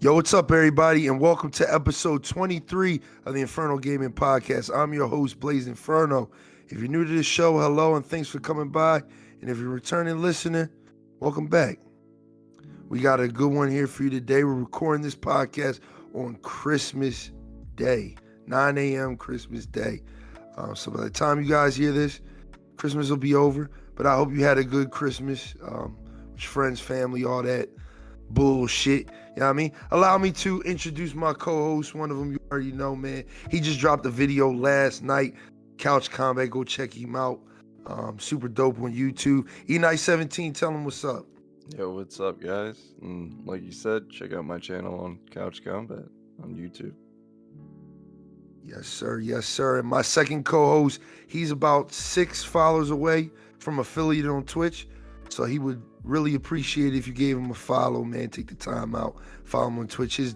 Yo, what's up, everybody, and welcome to episode 23 of the Infernal Gaming Podcast. I'm your host, Blaze Inferno. If you're new to this show, hello, and thanks for coming by. And if you're a returning listener, welcome back. We got a good one here for you today. We're recording this podcast on Christmas Day, 9 a.m. Christmas Day. So by the time you guys hear this, Christmas will be over. But I hope you had a good Christmas with friends, family, all that bullshit. You know what I mean? Allow me to introduce my co-host. One of them you already know, man. He just dropped a video last night. Couch Combat. Go check him out. Super dope on YouTube. E-Night17, tell him what's up. Yo, what's up, guys? And like you said, check out my channel on Couch Combat on YouTube. Yes, sir. Yes, sir. And my second co-host, he's about 6 followers away from affiliate on Twitch. So he would really appreciate it if you gave him a follow, man. Take the time out. Follow him on Twitch. His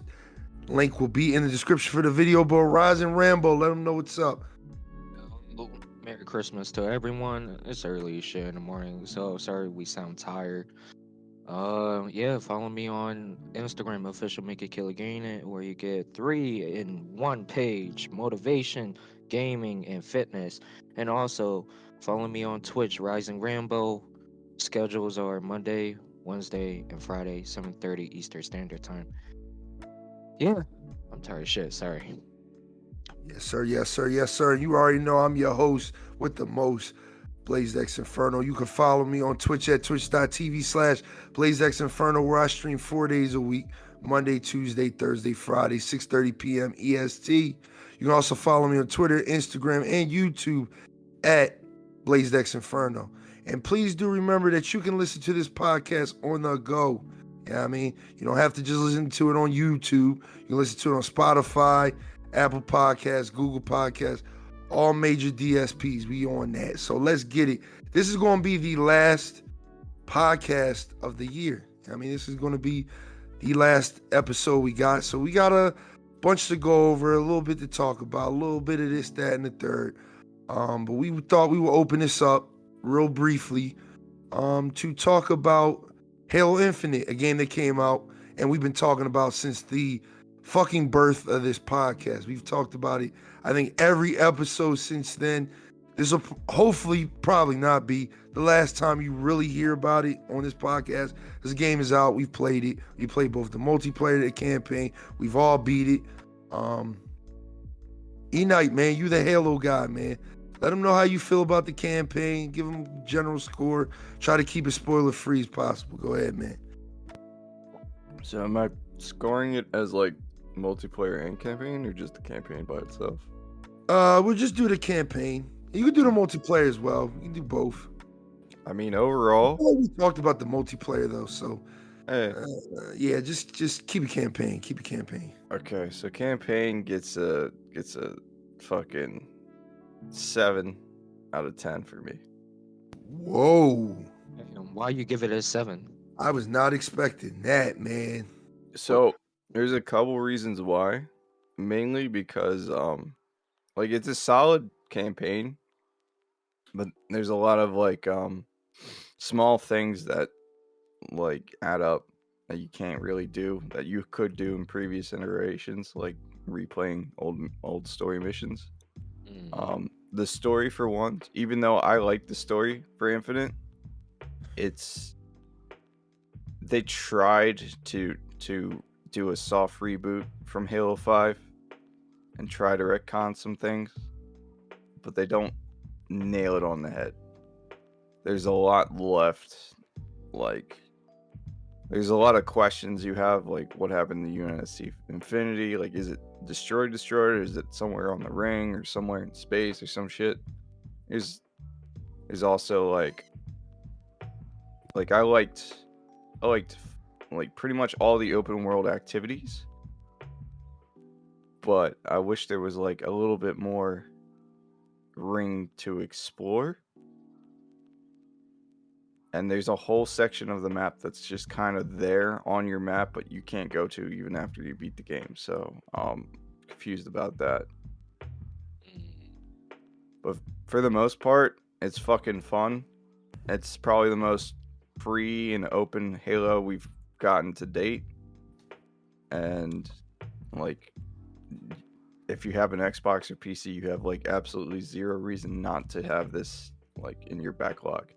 link will be in the description for the video. But RiZiNG Rambo, let him know what's up. Merry Christmas to everyone. It's early shit in the morning, so sorry we sound tired. Yeah, follow me on Instagram, official Make It Kill Again, where you get 3 in 1 page: motivation, gaming, and fitness. And also follow me on Twitch, RiZiNG Rambo. Schedules are Monday, Wednesday, and Friday, 7:30 Eastern Standard Time. Yeah, I'm tired of shit. Sorry. Yes, sir. Yes, sir. Yes, sir. You already know I'm your host with the most, BlazeX Inferno. You can follow me on Twitch at twitch.tv/BlazeX Inferno, where I stream 4 days a week: Monday, Tuesday, Thursday, Friday, 6:30 p.m. EST. You can also follow me on Twitter, Instagram, and YouTube at BlazeX Inferno. And please do remember that you can listen to this podcast on the go. You know what I mean? You don't have to just listen to it on YouTube. You can listen to it on Spotify, Apple Podcasts, Google Podcasts, all major DSPs. We on that. So let's get it. This is going to be the last podcast of the year. I mean, this is going to be the last episode we got. So we got a bunch to go over, a little bit to talk about, a little bit of this, that, and the third. But we thought we would open this up real briefly to talk about Halo Infinite, a game that came out and we've been talking about since the fucking birth of this podcast. We've talked about it, I think, every episode since then. This will hopefully probably not be the last time you really hear about it on this podcast. This game is out. We've played it. We played both the multiplayer and the campaign. We've all beat it. E-Night, man, you the Halo guy, man. Let them know how you feel about the campaign. Give them a general score. Try to keep it spoiler-free as possible. Go ahead, man. So am I scoring it as like multiplayer and campaign, or just the campaign by itself? We'll just do the campaign. You can do the multiplayer as well. You can do both. I mean, overall, We talked about the multiplayer though, so yeah, just keep a campaign. Keep a campaign. okay. So campaign gets a fucking 7 out of 10 for me. Whoa. Why you give it a 7? I was not expecting that, man. So there's a couple reasons why. Mainly because like it's a solid campaign, but there's a lot of like small things that like add up that you can't really do that you could do in previous iterations, like replaying old story missions. The story, for one, even though I like the story for Infinite, they tried to do a soft reboot from Halo 5 and try to retcon some things, but they don't nail it on the head. There's a lot left. Like, there's a lot of questions you have, like what happened to UNSC Infinity? Like, is it destroyed, or is it somewhere on the ring, or somewhere in space, or some shit? There's also like I liked like pretty much all the open world activities, but I wish there was like a little bit more ring to explore. And there's a whole section of the map that's just kind of there on your map, but you can't go to even after you beat the game. So I'm confused about that. But for the most part, it's fucking fun. It's probably the most free and open Halo we've gotten to date. and like if you have an Xbox or PC, you have like absolutely zero reason not to have this like in your backlog,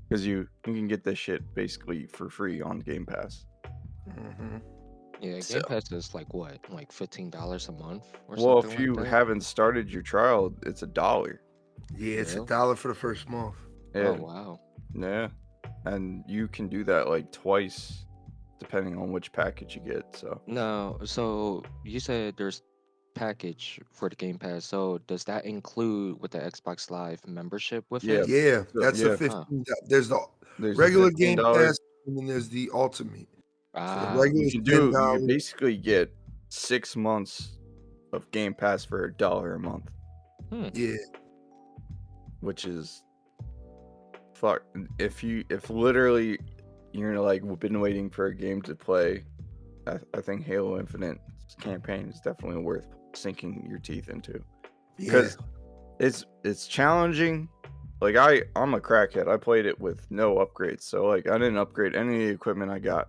because you can get this shit basically for free on Game Pass. Mm-hmm. Yeah, So, Game Pass is like what, like $15 a month or well, something if like you that. haven't started your trial, it's $1. Yeah, it's Really? $1 for the first month. Yeah, Oh wow. yeah, and you can do that like twice, depending on which package you get. So No, so you said there's package for the Game Pass. So does that include with the Xbox Live membership with yeah, it? Yeah, so, that's the yeah, Huh. 15. There's the there's the regular Game $15. Pass, and then there's the Ultimate. So the Ah, regular You is can you $10. basically get 6 months of Game Pass for $1 a month, Yeah, which is fuck. If literally you're like been waiting for a game to play, I think Halo Infinite campaign is definitely worth sinking your teeth into, yeah. because it's challenging. Like I'm a crackhead. I played it with no upgrades, so like I didn't upgrade any of the equipment I got,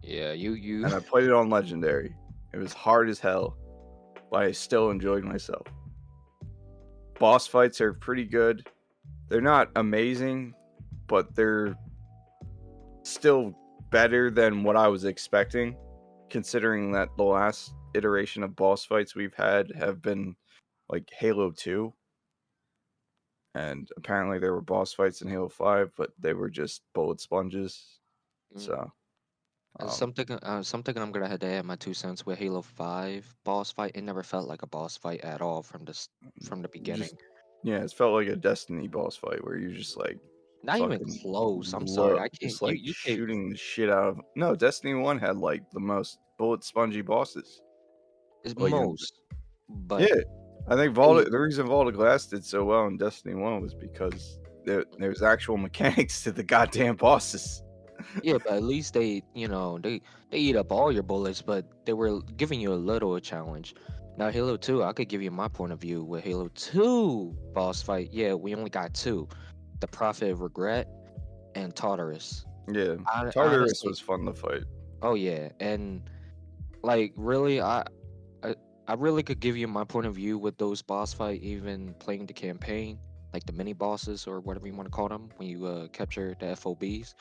yeah, you and I played it on Legendary. It was hard as hell, but I still enjoyed myself. Boss fights are pretty good. They're not amazing, but they're still better than what I was expecting, considering that the last iteration of boss fights we've had have been like Halo 2. And apparently there were boss fights in Halo 5, but they were just bullet sponges. Mm. So, something I'm gonna have to add my 2 cents with Halo 5 boss fight. It never felt like a boss fight at all from the beginning. just yeah, it felt like a Destiny boss fight where you're just like Not even fucking close. I'm sorry. I can't. just like You can't. shooting the shit out of. No, Destiny 1 had like the most bullet spongy bosses. It's Like most, but yeah, I think hey, the reason Vault of Glass did so well in Destiny 1 was because there's actual mechanics to the goddamn bosses. yeah, but at least they eat up all your bullets, but they were giving you a little challenge. Now Halo 2, I could give you my point of view with Halo 2 boss fight. Yeah, we only got two, the Prophet of Regret and Tartarus. Yeah, I Tartarus honestly, was fun to fight. oh yeah, and like really, I I really could give you my point of view with those boss fight, even playing the campaign, like the mini bosses or whatever you want to call them when you capture the FOBs.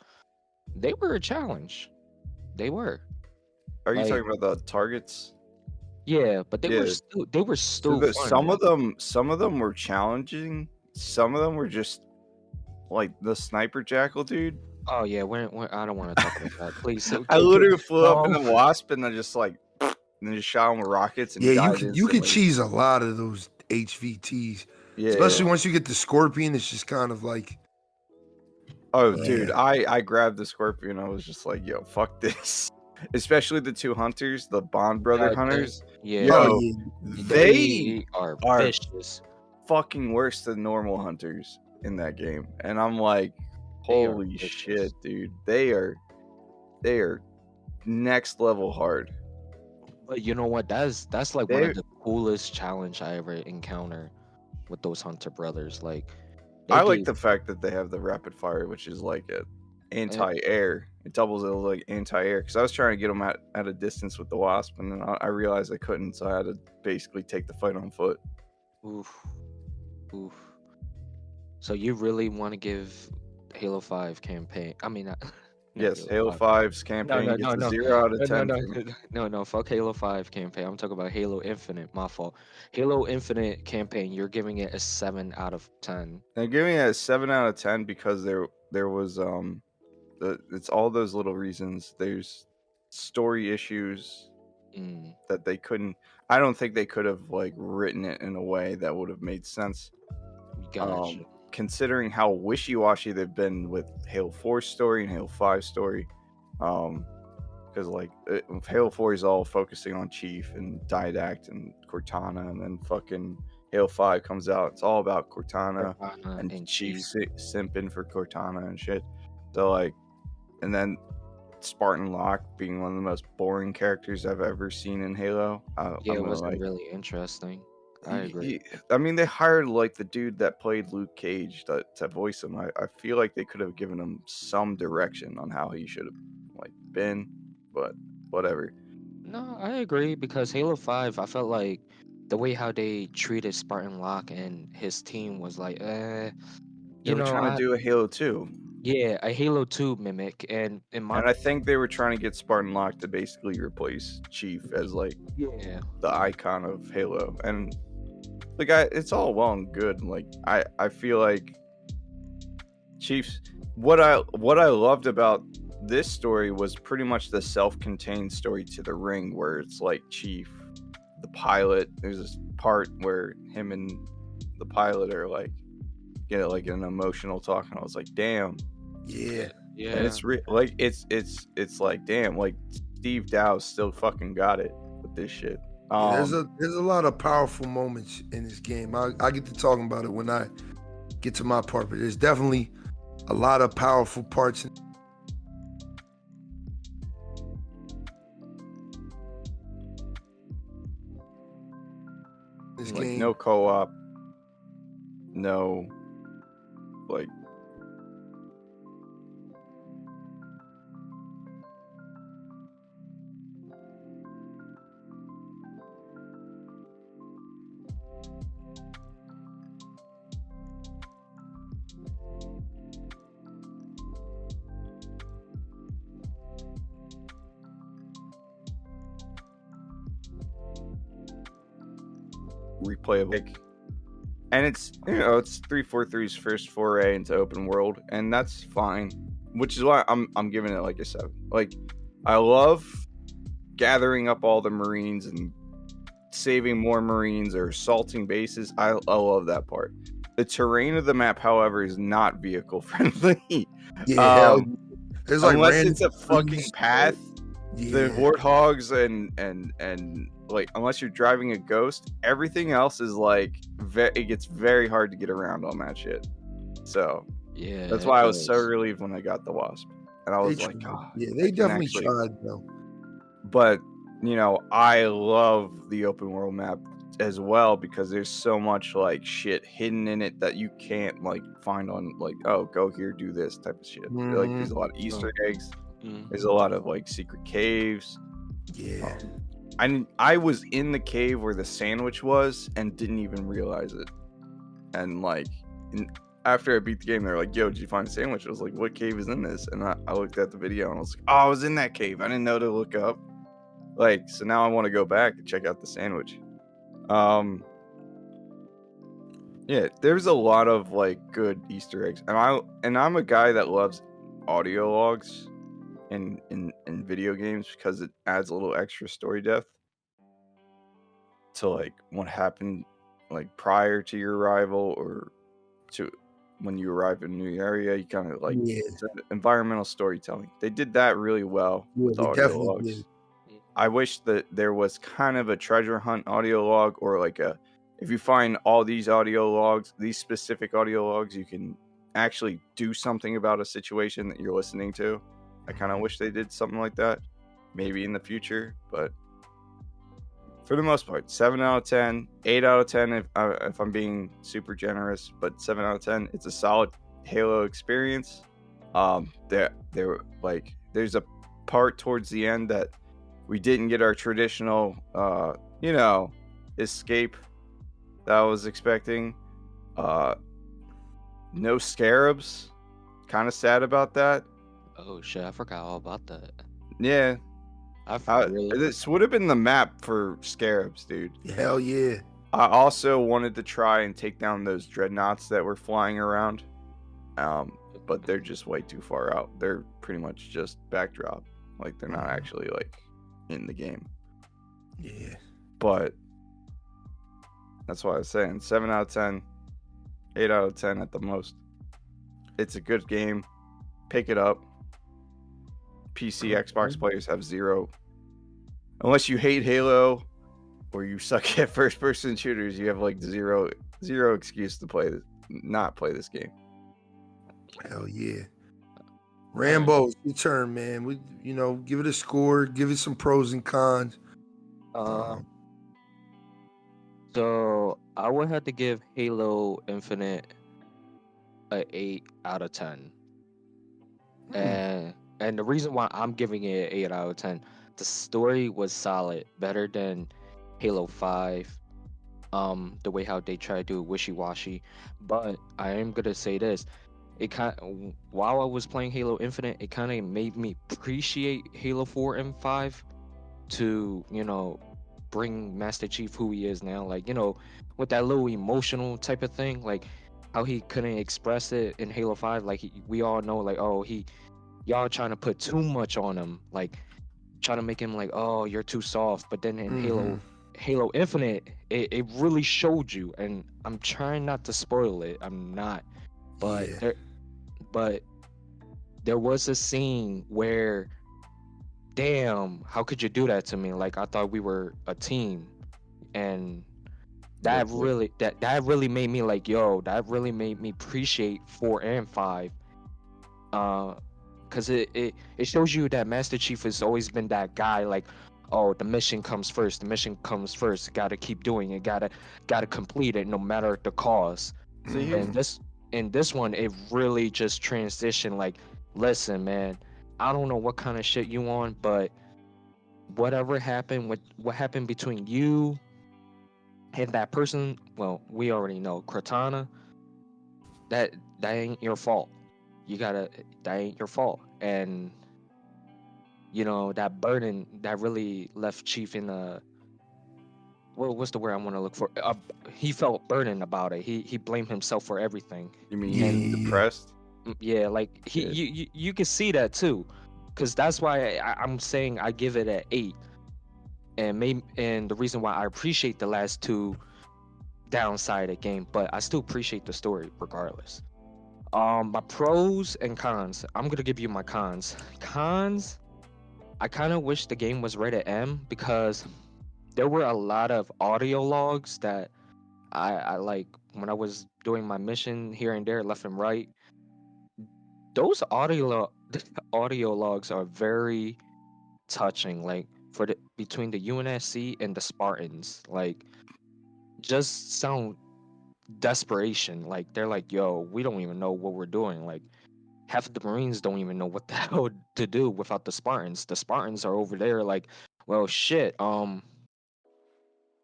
They were a challenge. They were. Are you Like, talking about the targets? yeah, but Yeah. they were still fun. Some of them were challenging. Some of them were just like the sniper jackal dude. Oh yeah, I don't want to talk about that. Please, so I literally flew up in no. the wasp and I just like and then just shot him with rockets and he Yeah, died you can instantly. cheese a lot of those HVTs. Yeah, Especially yeah. once you get the scorpion, it's just kind of like Oh, yeah. dude, I grabbed the scorpion. I was just like, yo, fuck this. Especially the two hunters, the Bond brother hunters. Yeah, Oh Yo, yeah. they are are vicious. fucking worse than normal hunters in that game. And I'm like, They are holy vicious. shit, dude. They are next level hard. But you know what? That's like one They of the coolest challenge I ever encountered with those hunter brothers. Like they I like gave the fact that they have the rapid fire, which is like a and anti-air. It doubles it like anti-air. Because I was trying to get them at a distance with the wasp, and then I realized I couldn't, so I had to basically take the fight on foot. oof, oof. So you really want to give Halo 5 campaign? I mean, not Yes, Halo Halo 5. 5's No, campaign no, gets no, a no, 0 out of no, no, 10 no, for me. no. Fuck Halo 5 campaign. I'm talking about Halo Infinite. My fault. Halo Infinite campaign. You're giving it a 7 out of 10. They're giving it a 7 out of 10 because there was it's all those little reasons. There's story issues Mm, that they couldn't. I don't think they could have like written it in a way that would have made sense. gotcha. Considering how wishy-washy they've been with Halo 4 story and Halo 5 story, because like Halo 4 is all focusing on Chief and Didact and Cortana, and then fucking Halo 5 comes out, it's all about Cortana Cortana and and Chief Chief. simping for Cortana and shit. So like, and then Spartan Locke being one of the most boring characters I've ever seen in Halo. Yeah, I'm it gonna wasn't like. really interesting. I agree. I mean, they hired like the dude that played Luke Cage to voice him. I feel like they could have given him some direction on how he should have like been, but whatever. No, I agree because Halo 5, I felt like the way how they treated Spartan Locke and his team was like, They were trying to I do a Halo 2, yeah, a Halo 2 mimic, and in my and I think they were trying to get Spartan Locke to basically replace Chief as like yeah, the icon of Halo. And like it's all well and good. Like I feel like Chiefs. What I loved about this story was pretty much the self-contained story to the ring, where it's like Chief, the pilot. There's this part where him and the pilot are like get like an emotional talk, and I was like, damn. Yeah. And yeah, it's like it's like damn, like Steve Dow's still fucking got it with this shit. Yeah, there's a lot of powerful moments in this game. I get to talking about it when I get to my part, but there's definitely a lot of powerful parts in this like game. no co-op, no like replayable. Like, and it's it's 343's first foray into open world, and that's fine. Which is why I'm giving it like a 7. Like I love gathering up all the Marines and saving more Marines or assaulting bases. I love that part. The terrain of the map, however, is not vehicle friendly. Yeah, hell, there's like Unless random it's a fucking trees. path. The Yeah, warthogs and like unless you're driving a Ghost, everything else is like it gets very hard to get around on that shit. So yeah. that's It why I was so does. relieved when I got the Wasp, and I they was like, tried. oh, Yeah, I they can definitely actually. tried though. But I love the open world map as well because there's so much like shit hidden in it that you can't like find on like, oh, go here, do this type of shit. Like there's a lot of Easter eggs. There's a lot of like secret caves. Yeah, I was in the cave where the sandwich was and didn't even realize it. And like after I beat the game, they're like, yo, did you find a sandwich? I was like, what cave is in this? And I looked at the video and I was like, oh, I was in that cave. I didn't know to look up. Like, so now I want to go back and check out the sandwich. Yeah, there's a lot of like good Easter eggs. And I'm a guy that loves audio logs in video games because it adds a little extra story depth to like what happened like prior to your arrival or to when you arrive in a new area. You kind of like yeah, it's environmental storytelling. They did that really well yeah, with they audio definitely logs. did. I wish that there was kind of a treasure hunt audio log or like if you find all these audio logs, these specific audio logs, you can actually do something about a situation that you're listening to. I kind of wish they did something like that, maybe in the future, but for the most part, 7 out of 10, 8 out of 10 if I'm being super generous, but 7 out of 10, it's a solid Halo experience. There's a part towards the end that we didn't get our traditional, escape that I was expecting. No scarabs. Kind of sad about that. Oh shit, I forgot all about that. Yeah. This would have been the map for scarabs, dude. Hell yeah. I also wanted to try and take down those dreadnoughts that were flying around. But they're just way too far out. They're pretty much just backdrop. Like they're not actually like in the game. Yeah. But that's why I was saying 7 out of 10, 8 out of 10 at the most. It's a good game. Pick it up. PC, Xbox players have 0. Unless you hate Halo or you suck at first-person shooters, you have like zero excuse to not play this game. Hell yeah. Rambo, it's your turn, man. We, give it a score, give it some pros and cons. So I would have to give Halo Infinite a 8 out of 10. And the reason why I'm giving it an 8 out of 10, the story was solid, better than Halo 5. The way how they try to do it wishy-washy. But I am gonna say this. It while I was playing Halo Infinite, it kind of made me appreciate Halo 4 and 5 to, bring Master Chief who he is now. Like, with that little emotional type of thing, like how he couldn't express it in Halo 5. Like we all know, like, oh, y'all trying to put too much on him, like trying to make him like, oh, you're too soft. But then in Mm-hmm. Halo Infinite, it really showed you, and I'm trying not to spoil it. I'm not, but Yeah. but there was a scene where, damn, how could you do that to me? Like I thought we were a team, and that What really that really made me like, yo, that really made me appreciate 4 and 5. Because it shows you that Master Chief has always been that guy, like, oh, the mission comes first, the mission comes first, gotta keep doing it, gotta complete it no matter the cost. so he And this one, it really just transitioned, like, listen, man, I don't know what kind of shit you on, but whatever happened, what happened between you and that person, well, we already know, Cortana, that ain't your fault. You gotta, that ain't your fault. And that burden that really left Chief in a, what's the word I want to look for? He felt burdened about it. He blamed himself for everything. you mean Yeah. he's depressed? Yeah, like Yeah. you can see that too, because that's why I'm saying I give it an 8. And the reason why I appreciate the last two downside of game, but I still appreciate the story regardless. My pros and cons. I'm gonna give you my cons. Cons. I kind of wish the game was rated M, because there were a lot of audio logs that I like when I was doing my mission here and there, left and right. Those audio logs are very touching. Like for the between the UNSC and the Spartans, like just sound desperation. Like they're like, "Yo, we don't even know what we're doing." Like half of the Marines don't even know what the hell to do without the Spartans. The Spartans are over there like, well, shit.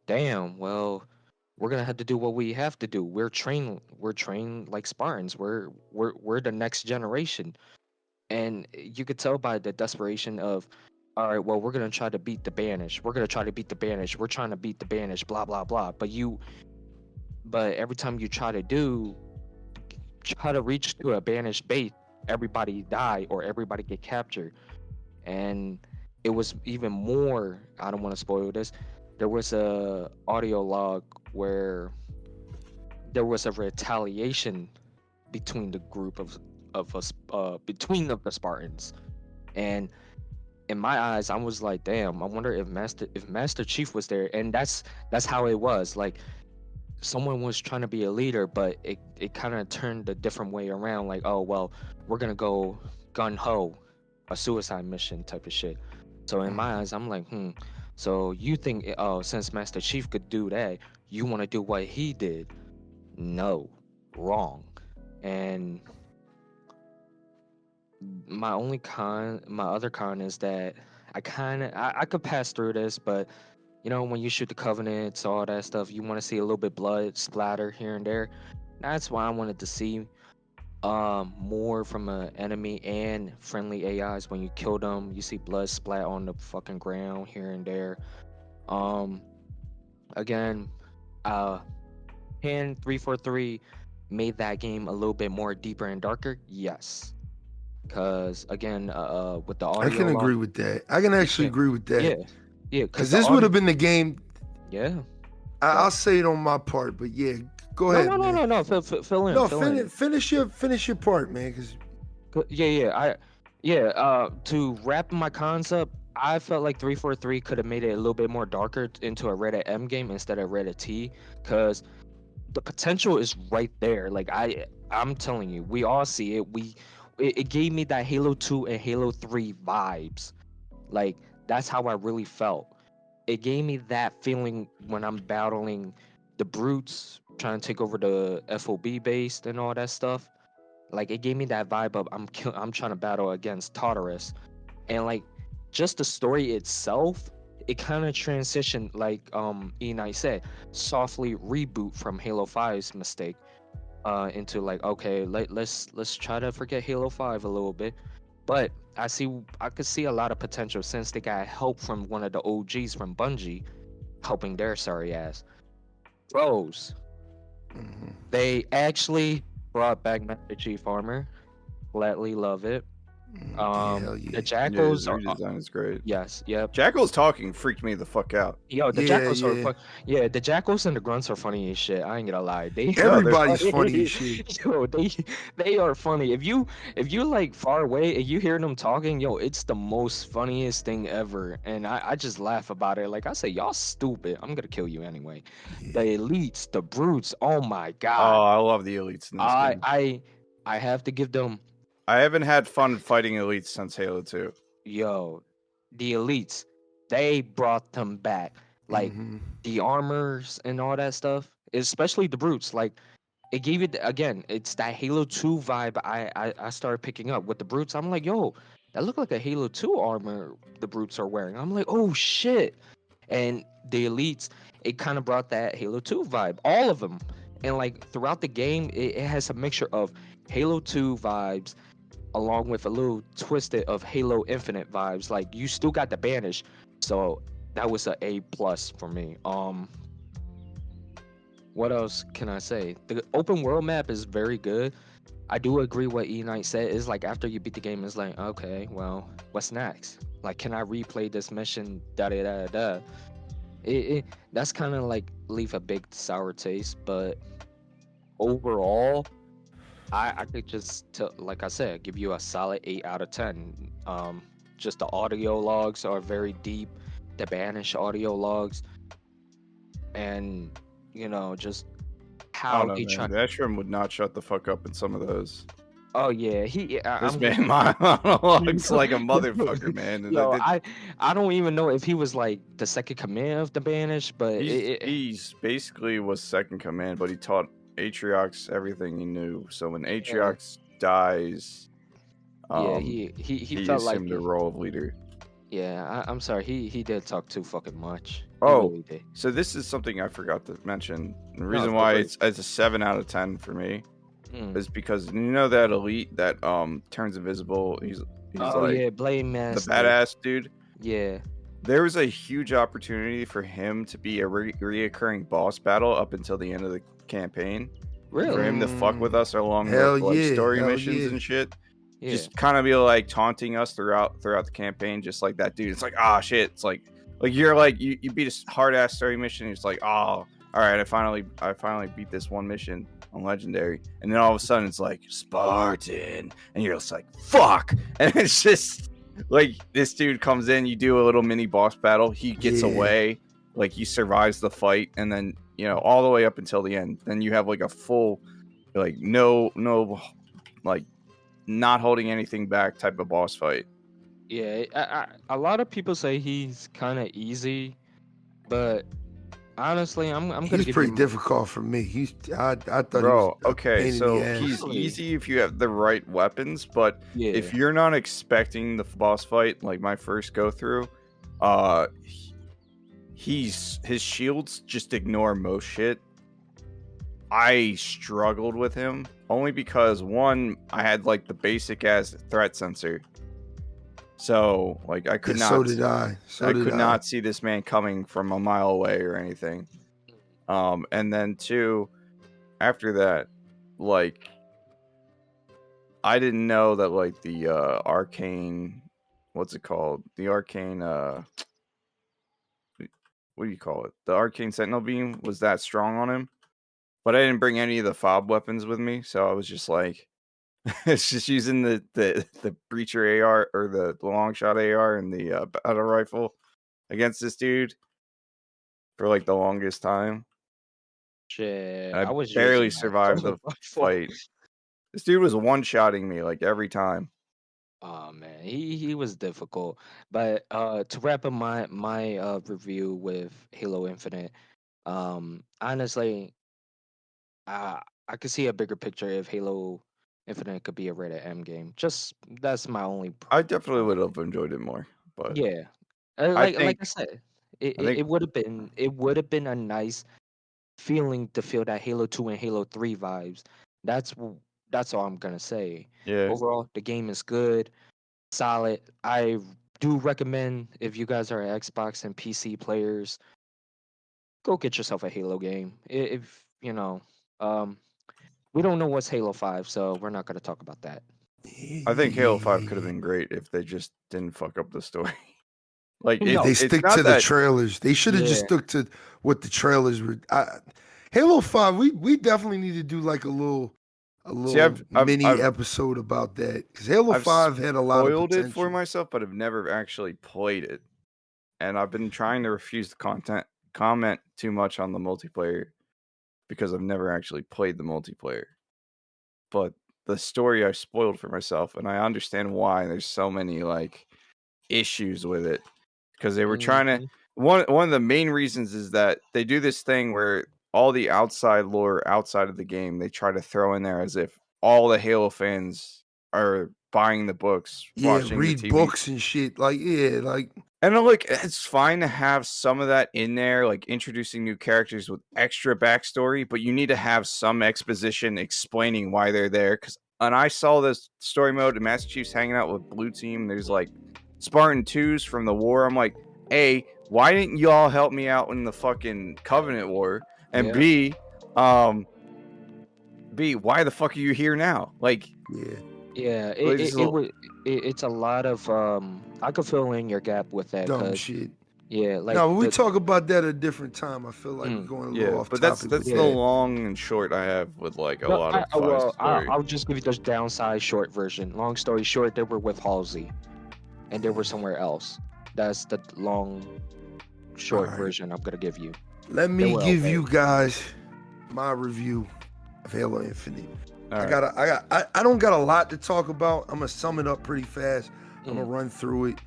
Damn. Well, we're gonna have to do what we have to do. We're trained like Spartans. We're the next generation, and you could tell by the desperation of, all right, well, we're gonna try to beat the Banish. We're gonna try to beat the Banish. We're trying to beat the Banish. Blah blah blah. But every time you try to reach to a banished base, everybody die or everybody get captured. And it was even more, I don't want to spoil this. There was a audio log where there was a retaliation between the group of us, between the Spartans. And in my eyes, I was like, damn, I wonder if Master Chief was there. And that's how it was. Like someone was trying to be a leader, but it kind of turned a different way around. Like, oh well, we're gonna go gun ho, a suicide mission type of shit. So in my eyes, I'm like, so you think, oh, since Master Chief could do that, you want to do what he did? No, wrong. And my other con is that I could pass through this, but when you shoot the Covenants, all that stuff, you want to see a little bit blood splatter here and there. That's why I wanted to see more from a enemy and friendly AIs. When you kill them, you see blood splat on the fucking ground here and there. Um, again, can 343 made that game a little bit more deeper and darker? Yes, because again, with the I audio can agree log, with that. I can actually yeah, agree with that. yeah, yeah, because Because the this would audio, have been the game. yeah. I'll say it on my part, but yeah, go No, ahead, no, no, man. no, no. Fill in, No, fill in. finish your part, man. Because Yeah, yeah. To wrap my cons up, I felt like 343 could have made it a little bit more darker into a Reddit M game instead of Reddit T, because the potential is right there. Like I'm telling you, we all see it. It gave me that Halo 2 and Halo 3 vibes. Like that's how I really felt. It gave me that feeling when I'm battling the brutes, trying to take over the FOB base and all that stuff. Like it gave me that vibe of I'm trying to battle against Tartarus, and like just the story itself, it kind of transitioned, like E Knight said, softly reboot from Halo 5's mistake into like, okay, let's try to forget Halo 5 a little bit. But I could see a lot of potential since they got help from one of the OGs from Bungie helping their sorry ass. Bros, Mhm. they actually brought back Master Chief Armor. Gladly love it. Yeah, hell The yeah. Yeah, Jackals his are redesign is great. yes, yep. Jackal's talking freaked me the fuck out. Yo, the Yeah, jackals are yeah. fun. Yeah, the jackals and the grunts are funny as shit. I ain't gonna lie. They No, are they're Everybody's funny. funny as shit. Yo, they are funny. If you like far away and you hear them talking, yo, it's the most funniest thing ever. And I just laugh about it. Like I say, y'all stupid. I'm gonna kill you anyway. The Yeah. elites, the brutes. Oh my god. Oh, I love the elites in this I game. I I have to give them I haven't had fun fighting elites since Halo 2. yo, the elites, they brought them back. Like Mhm. the armors and all that stuff, especially the brutes. Like it gave it again. It's that Halo 2 vibe. I started picking up with the brutes. I'm like, yo, that look like a Halo 2 armor the brutes are wearing. I'm like, oh shit. And the elites, it kind of brought that Halo 2 vibe. All of them. And like throughout the game, it has a mixture of Halo 2 vibes along with a little twisted of Halo Infinite vibes. Like you still got the banish, so that was a A+ for me. What else can I say? The open world map is very good. I do agree what E Knight said. Is like after you beat the game, it's like okay, well, what's next? Like, can I replay this mission? Da da da da. That's kind of like leave a big sour taste, but overall, I could just like I said, give you a solid 8 out of 10. Just the audio logs are very deep, the Banish audio logs, and just I don't how know, they man. try. The Ashram would not shut the fuck up in some of those. Oh yeah, This I'm man monologues like a motherfucker, man. And yo, I don't even know if he was like the second command of the Banish, but he's basically was second command, but he taught Atriox everything he knew. So when yeah, Atriox dies, yeah, he he felt like assumed the role of leader. yeah. I'm sorry, he did talk too fucking much. He Oh, really did. so this is something I forgot to mention. The No, reason feel why free. it's a 7 out of 10 for me Mm. is because you know that elite that turns invisible. He's Oh like yeah, Blade the Master. badass dude. Yeah. There was a huge opportunity for him to be a reoccurring boss battle up until the end of the campaign. Really? For him to fuck with Mm. us along Hell with like yeah, story hell missions yeah. and shit. Yeah. Just kind of be like taunting us throughout the campaign, just like that dude. It's like, ah, shit. It's like you're like you beat a hard ass story mission. And it's like, oh, all right, I finally beat this one mission on legendary, and then all of a sudden it's like Spartan, and you're just like, fuck, and it's just like this dude comes in, you do a little mini boss battle, he gets Yeah. away, like he survives the fight, and then all the way up until the end. Then you have like a full, like no like not holding anything back type of boss fight. Yeah. A lot of people say he's kind of easy, but honestly, I'm gonna He's give pretty you difficult for me. I thought he was Bro, a okay, pain in so the ass. he's Really? easy if you have the right weapons, but yeah. if you're not expecting the boss fight, like my first go through, his shields just ignore most shit. I struggled with him only because one, I had like the basic ass threat sensor, so like I could Yeah, not. so did I. So I did could I. not see this man coming from a mile away or anything. And then two, after that, like I didn't know that like the arcane, what's it called? The arcane what do you call it? The arcane sentinel beam was that strong on him. But I didn't bring any of the fob weapons with me, so I was just like it's just using the breacher AR or the long shot AR and the battle rifle against this dude for like the longest time. Shit, I I was barely using my survived the fight. This dude was one-shotting me like every time. Oh man, he was difficult. But to wrap up my review with Halo Infinite, honestly, I could see a bigger picture if Halo Infinite could be a rated M game. Just that's my only I definitely would have enjoyed it more. But Yeah, I like think I said, I think it would have been a nice feeling to feel that Halo 2 and Halo 3 vibes. That's that's all I'm gonna say. yeah. Overall, the game is good, solid. I do recommend if you guys are Xbox and PC players, go get yourself a Halo game. If you know, um, we don't know what's Halo 5, so we're not gonna talk about that. I think Halo 5 could have been great if they just didn't fuck up the story. Like If No, they it's stick not to the that. trailers, they should have just yeah, stuck to what the trailers were. Halo 5, we definitely need to do like a See, little mini episode about that because Halo I've 5 had a lot of spoiled it for potential. myself, but I've never actually played it, and I've been trying to refuse the comment too much on the multiplayer because I've never actually played the multiplayer. But the story I spoiled for myself, and I understand why there's so many like issues with it because they were trying to. hmm One of the main reasons is that they do this thing where all the outside lore outside of the game they try to throw in there as if all the Halo fans are buying the books, Yeah, watching the read TV. books and shit. Like, yeah, like And like it's fine to have some of that in there, like introducing new characters with extra backstory, but you need to have some exposition explaining why they're there. Because and I saw this story mode in Master Chief's hanging out with Blue Team. There's like Spartan 2s from the war. I'm like, A, why didn't y'all help me out in the fucking Covenant War? And yeah, um, B, why the fuck are you here now? Like, yeah, yeah. like, this is a little- It's a lot of I could fill in your gap with that dumb because shit. yeah, like No, but we talk about that at a different time. I feel like we're Mm. going a little yeah, off but topic. that's yeah. the long and short I have with like a No, lot of Five's story. I'll just give you the downside short version. Long story short, they were with Halsey, and they were somewhere else. That's the long, short Alright. version I'm gonna give you. Let They me were give okay. you guys my review of Halo Infinite. All I right. don't got a lot to talk about. I'm gonna sum it up pretty fast. I'm gonna Mm. run through it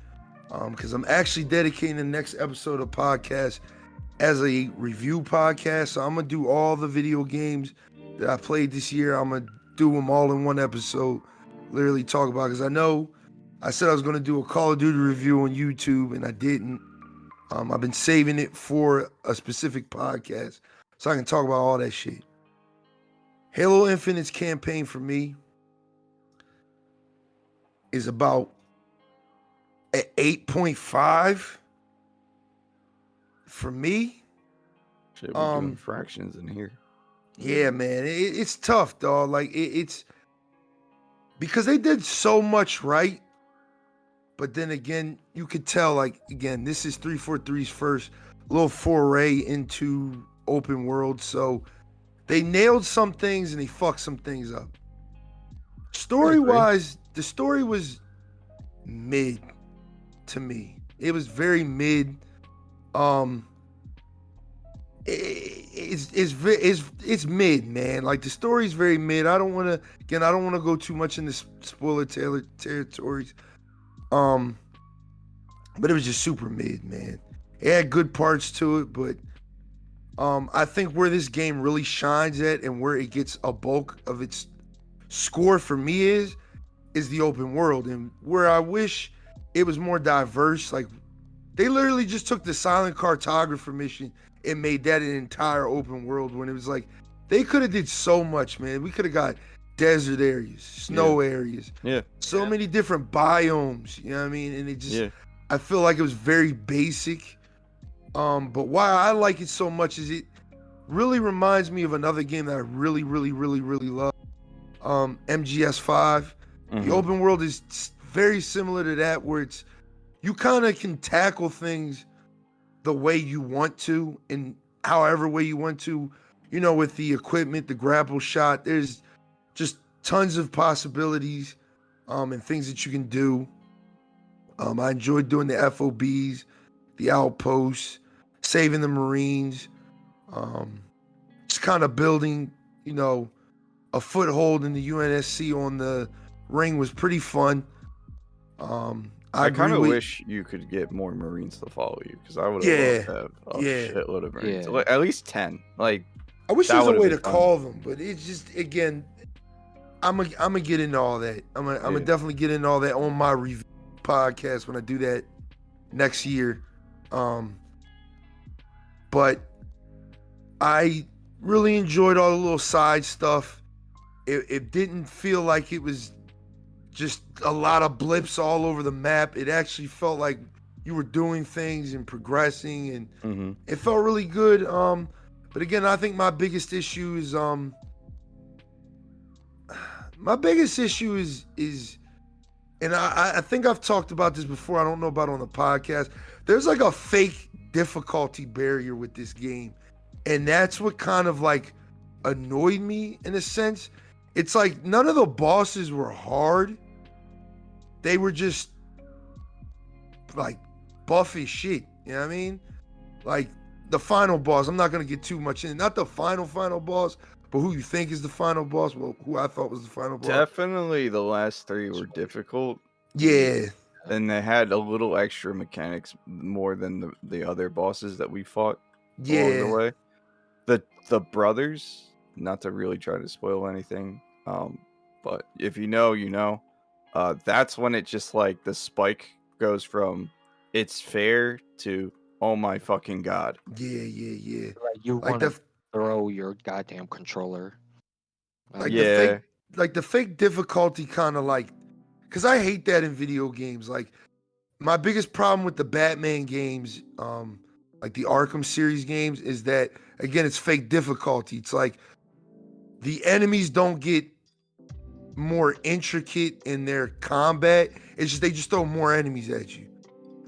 because I'm actually dedicating the next episode of podcast as a review podcast. So I'm gonna do all the video games that I played this year. I'm gonna do them all in one episode. Literally talk about because I know I said I was gonna do a Call of Duty review on YouTube and I didn't. I've been saving it for a specific podcast so I can talk about all that shit. Halo Infinite's campaign for me is about an 8.5 for me. Shit, we're doing fractions in here. Yeah, man, it's tough, dog. Like it's because they did so much right, but then again, you could tell. Like again, this is 343's first little foray into open world, so they nailed some things and they fucked some things up. Story-wise, the story was mid to me. It was very mid. It's mid, man. Like the story's very mid. I don't want to go too much into spoiler territories. But it was just super mid, man. It had good parts to it, but I think where this game really shines at and where it gets a bulk of its score for me is the open world, and where I wish it was more diverse. Like they literally just took the silent cartographer mission and made that an entire open world when it was like they could have did so much, man. We could have got desert areas, snow areas, so many different biomes, you know what I mean? And it just I feel like it was very basic. But why I like it so much is it really reminds me of another game that I really love. MGS5. The open world is very similar to that, where it's you kind of can tackle things the way you want to and however way you want to, you know, with the equipment, the grapple shot. There's just tons of possibilities and things that you can do. I enjoyed doing the FOBs, the outposts, saving the Marines, just kind of building, you know, a foothold in the UNSC on the ring was pretty fun. I kind of wish you could get more Marines to follow you because I would have loved to have a shitload of Marines. Yeah. Like, at least 10. Like I wish there was a way to fun. call them, but it's just again, I'm gonna get into all that. I'm gonna definitely get into all that on my review podcast when I do that next year. But I really enjoyed all the little side stuff. It didn't feel like it was just a lot of blips all over the map. It actually felt like you were doing things and progressing, and it felt really good. But again, I think my biggest issue is and I think I've talked about this before. I don't know about on the podcast. There's like a fake difficulty barrier with this game, and that's what kind of like annoyed me in a sense. It's like none of the bosses were hard. They were just like buff as shit. You know what I mean? Like the final boss, I'm not gonna get too much in. Not the final boss, but who you think is the final boss? Well, who I thought was the final boss. Definitely the last three were difficult. Yeah. And they had a little extra mechanics more than the other bosses that we fought along the way. The brothers, not to really try to spoil anything, but if you know, you know. That's when it just like the spike goes from it's fair to oh my fucking god. Yeah. Like you want to throw your goddamn controller. Like the fake difficulty kind of like, because I hate that in video games. Like my biggest problem with the Batman games, like the Arkham series games, is that again it's fake difficulty. It's like the enemies don't get more intricate in their combat. It's just they just throw more enemies at you.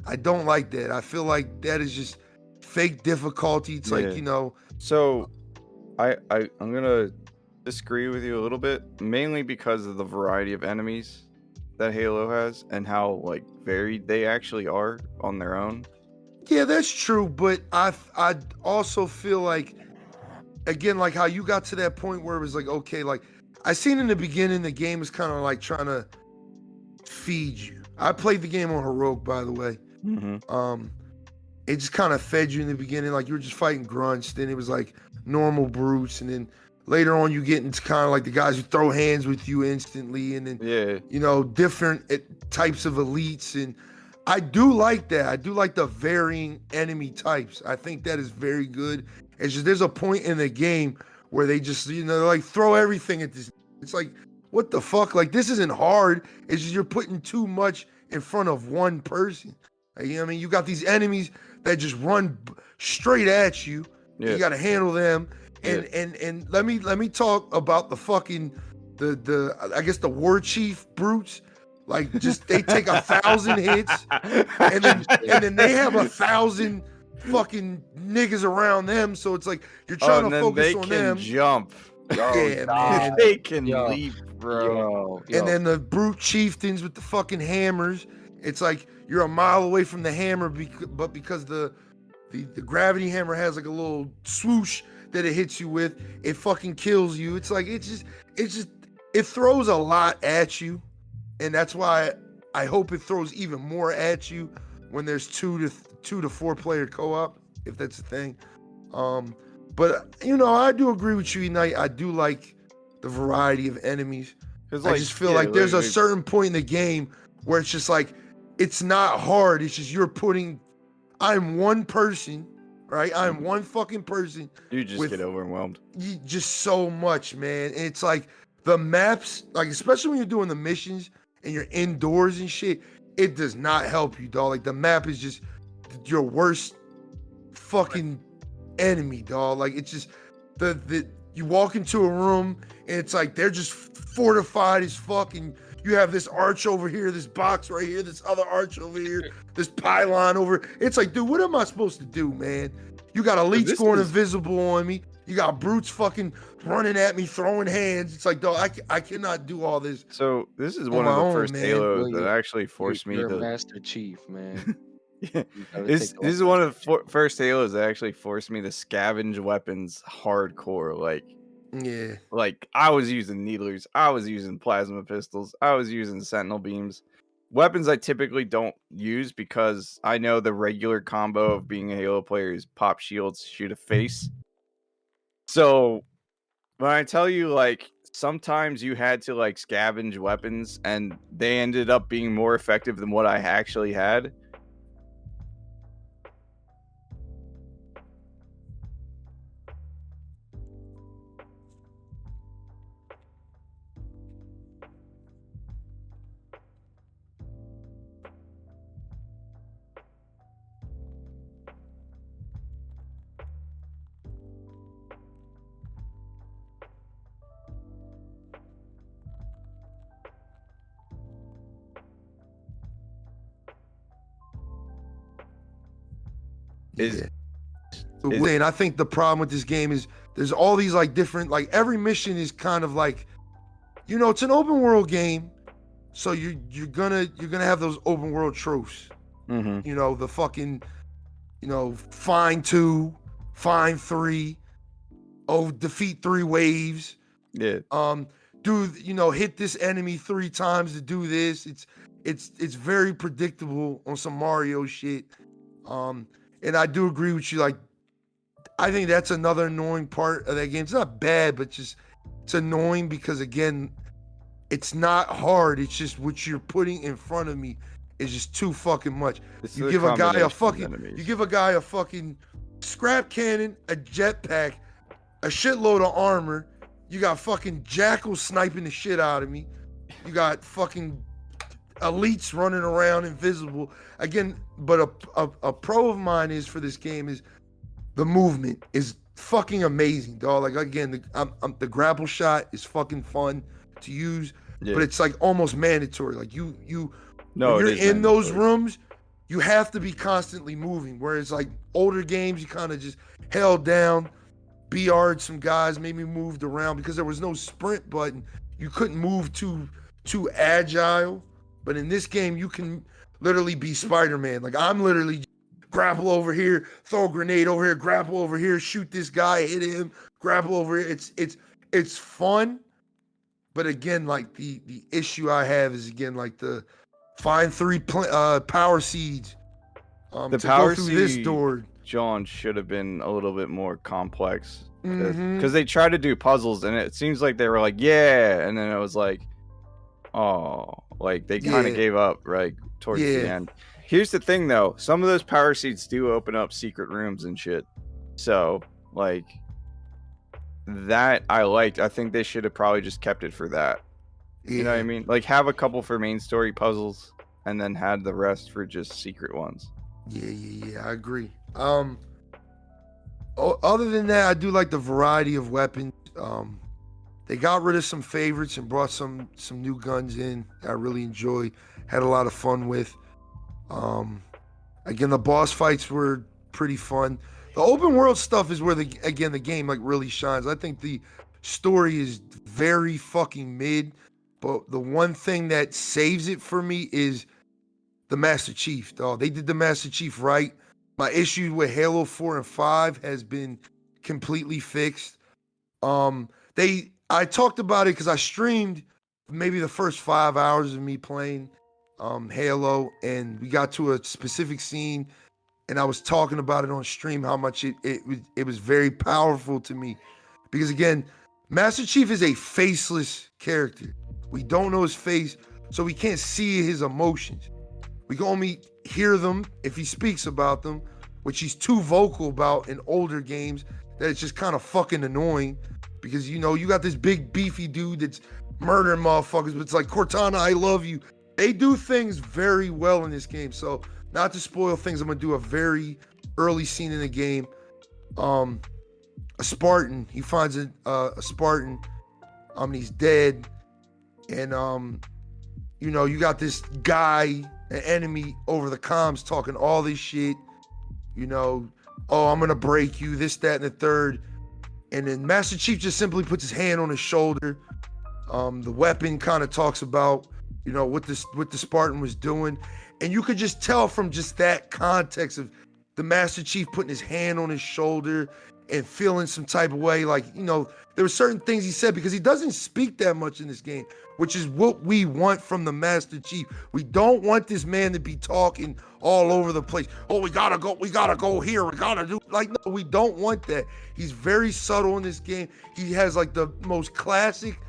I don't like that. I feel like that is just fake difficulty. It's like, you know. So I'm gonna disagree with you a little bit, mainly because of the variety of enemies that Halo has and how like varied they actually are on their own. Yeah, that's true, but I also feel like, again, like how you got to that point where it was like, okay, like I seen in the beginning the game is kind of like trying to feed you. I played the game on heroic, by the way. It just kind of fed you in the beginning, like you were just fighting grunts. Then it was like normal brutes, and then later on you get into kind of like the guys who throw hands with you instantly, and then you know, different types of elites. And I do like that. I do like the varying enemy types. I think that is very good. It's just there's a point in the game where they just, you know, like throw everything at this. It's like, what the fuck? Like, this isn't hard. It's just you're putting too much in front of one person. Like, you know what I mean? You got these enemies that just run straight at you. You got to handle them. And let me talk about the fucking the I guess the war chief brutes. Like, just they take 1,000 hits, and then they have 1,000 fucking niggas around them. So it's like you're trying to focus on them. They can jump. Yeah, man. They can leap, bro. And then the brute chieftains with the fucking hammers. It's like you're a mile away from the hammer, but because the gravity hammer has like a little swoosh that it hits you with, it fucking kills you. It's like it throws a lot at you, and that's why I hope it throws even more at you when there's 2 to 4 player co-op, if that's a thing. But you know, I do agree with you, Unite. I do like the variety of enemies. I just feel like there's a certain point in the game where it's just like, it's not hard. It's just I'm one person, right? I'm one fucking person. You just get overwhelmed. Just so much, man. And it's like the maps, like especially when you're doing the missions and you're indoors and shit, it does not help you, dog. Like the map is just your worst fucking enemy, dog. Like it's just you walk into a room and it's like they're just fortified as fuck, and you have this arch over here, this box right here, this other arch over here, this pylon over. It's like, dude, what am I supposed to do, man? You got elites going invisible on me. You got brutes fucking running at me, throwing hands. It's like, dog, I cannot do all this. So this is one of the first Halos that actually forced me to. You're Master Chief, man. This is one of the first Halos that actually forced me to scavenge weapons hardcore. Like I was using needlers, I was using plasma pistols, I was using sentinel beams, weapons I typically don't use because I know the regular combo of being a Halo player is pop shields, shoot a face. So when I tell you, like, sometimes you had to like scavenge weapons and they ended up being more effective than what I actually had, is, And I think the problem with this game is there's all these like different, like every mission is kind of like, you know, it's an open world game, so you're gonna have those open world tropes. Mm-hmm. You know, the fucking, you know, find 2, find 3, defeat 3 waves. Yeah. You know, hit this enemy 3 times to do this. It's very predictable on some Mario shit. And I do agree with you. Like, I think that's another annoying part of that game. It's not bad, but just it's annoying because again, it's not hard. It's just what you're putting in front of me is just too fucking much. You give a guy a fucking scrap cannon, a jetpack, a shitload of armor. You got fucking jackals sniping the shit out of me. You got fucking elites running around invisible. Again, but a pro of mine is for this game is the movement is fucking amazing, dog. Like again, the grapple shot is fucking fun to use, but it's like almost mandatory. Like when you're in those rooms, you have to be constantly moving. Whereas like older games, you kind of just held down, BR'd some guys, maybe moved around because there was no sprint button. You couldn't move too agile. But in this game, you can literally be Spider-Man. Like I'm literally grapple over here, throw a grenade over here, grapple over here, shoot this guy, hit him, grapple over here. It's fun. But again, like the issue I have is again like the find 3 power seeds. The to power go through seed, this door. John, should have been a little bit more complex because Mhm. they tried to do puzzles and it seems like they were like, yeah, and then it was like, oh, like they kind of gave up right towards the end. Here's the thing though, some of those power seeds do open up secret rooms and shit. So like that I liked. I think they should have probably just kept it for that. You know what I mean? Like have a couple for main story puzzles and then had the rest for just secret ones. Yeah, I agree. Other than that, I do like the variety of weapons. They got rid of some favorites and brought some new guns in I really enjoy, had a lot of fun with. Again, the boss fights were pretty fun. The open world stuff is where the game like really shines. I think the story is very fucking mid, but the one thing that saves it for me is the Master Chief, dog. They did the Master Chief right. My issue with Halo 4 and 5 has been completely fixed. I talked about it because I streamed maybe the first 5 hours of me playing Halo, and we got to a specific scene, and I was talking about it on stream how much it was very powerful to me. Because again, Master Chief is a faceless character. We don't know his face, so we can't see his emotions. We can only hear them if he speaks about them, which he's too vocal about in older games that it's just kind of fucking annoying because, you know, you got this big beefy dude that's murdering motherfuckers, but it's like, Cortana, I love you. They do things very well in this game. So not to spoil things, I'm going to do a very early scene in the game. A Spartan, he finds a Spartan, he's dead. And, you know, you got this guy, an enemy over the comms talking all this shit, you know, oh, I'm gonna break you, this, that, and the third. And then Master Chief just simply puts his hand on his shoulder. The weapon kind of talks about, you know, what the Spartan was doing. And you could just tell from just that context of the Master Chief putting his hand on his shoulder and feeling some type of way. Like, you know, there were certain things he said because he doesn't speak that much in this game, which is what we want from the Master Chief. We don't want this man to be talking all over the place. Oh, we gotta go here, we gotta do, like, no, we don't want that. He's very subtle in this game. He has like the most classic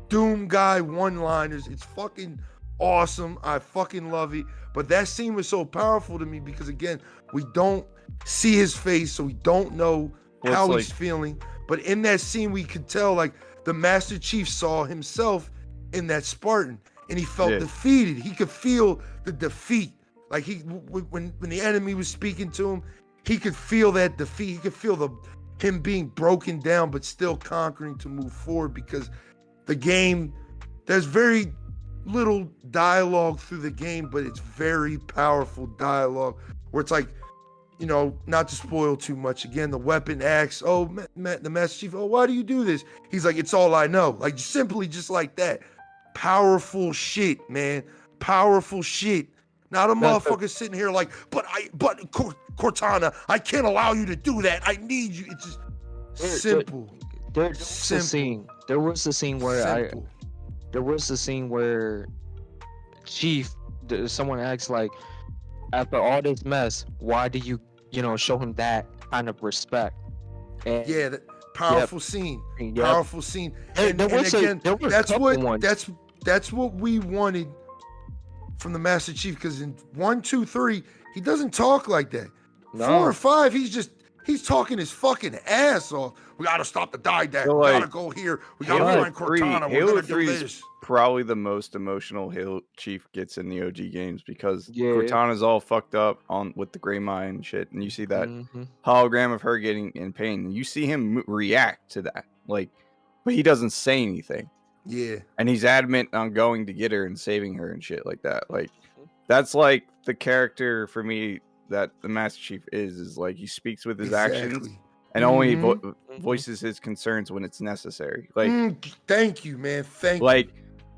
Doom guy one-liners. It's fucking awesome. I fucking love it. But that scene was so powerful to me because again, we don't see his face, so we don't know how he's feeling. But in that scene, we could tell like the Master Chief saw himself in that Spartan, and he felt defeated. He could feel the defeat. Like when the enemy was speaking to him, he could feel that defeat. He could feel him being broken down, but still conquering to move forward. Because the game, there's very little dialogue through the game, but it's very powerful dialogue. Where it's like, you know, not to spoil too much. Again, the weapon asks, "Oh, the Master Chief, oh, why do you do this?" He's like, "It's all I know." Like simply just like that. Powerful shit, man. Powerful shit. Not a motherfucker sitting here like, but Cortana, I can't allow you to do that. I need you. It's just simple. There was a scene. There was a scene where Chief, someone asks like, after all this mess, why do you show him that kind of respect? And yeah, that powerful scene. Yep. Powerful scene. And again, that's what we wanted from the Master Chief, because in 1, 2, 3, he doesn't talk like that. No. 4 and 5, he's talking his fucking ass off. We gotta stop the die-dack. So, We like, gotta go here. We gotta find Cortana. We're Halo gonna do 3 this. is probably the most emotional Halo Chief gets in the OG games, because Yeah. Cortana's all fucked up with the gray mind and shit, and you see that Mhm. hologram of her getting in pain, and you see him react to that, like, but he doesn't say anything. Yeah. And he's adamant on going to get her and saving her and shit like that. Like, that's like the character for me that the Master Chief is like, he speaks with his actions and only voices his concerns when it's necessary. Like, thank you, man. Thank like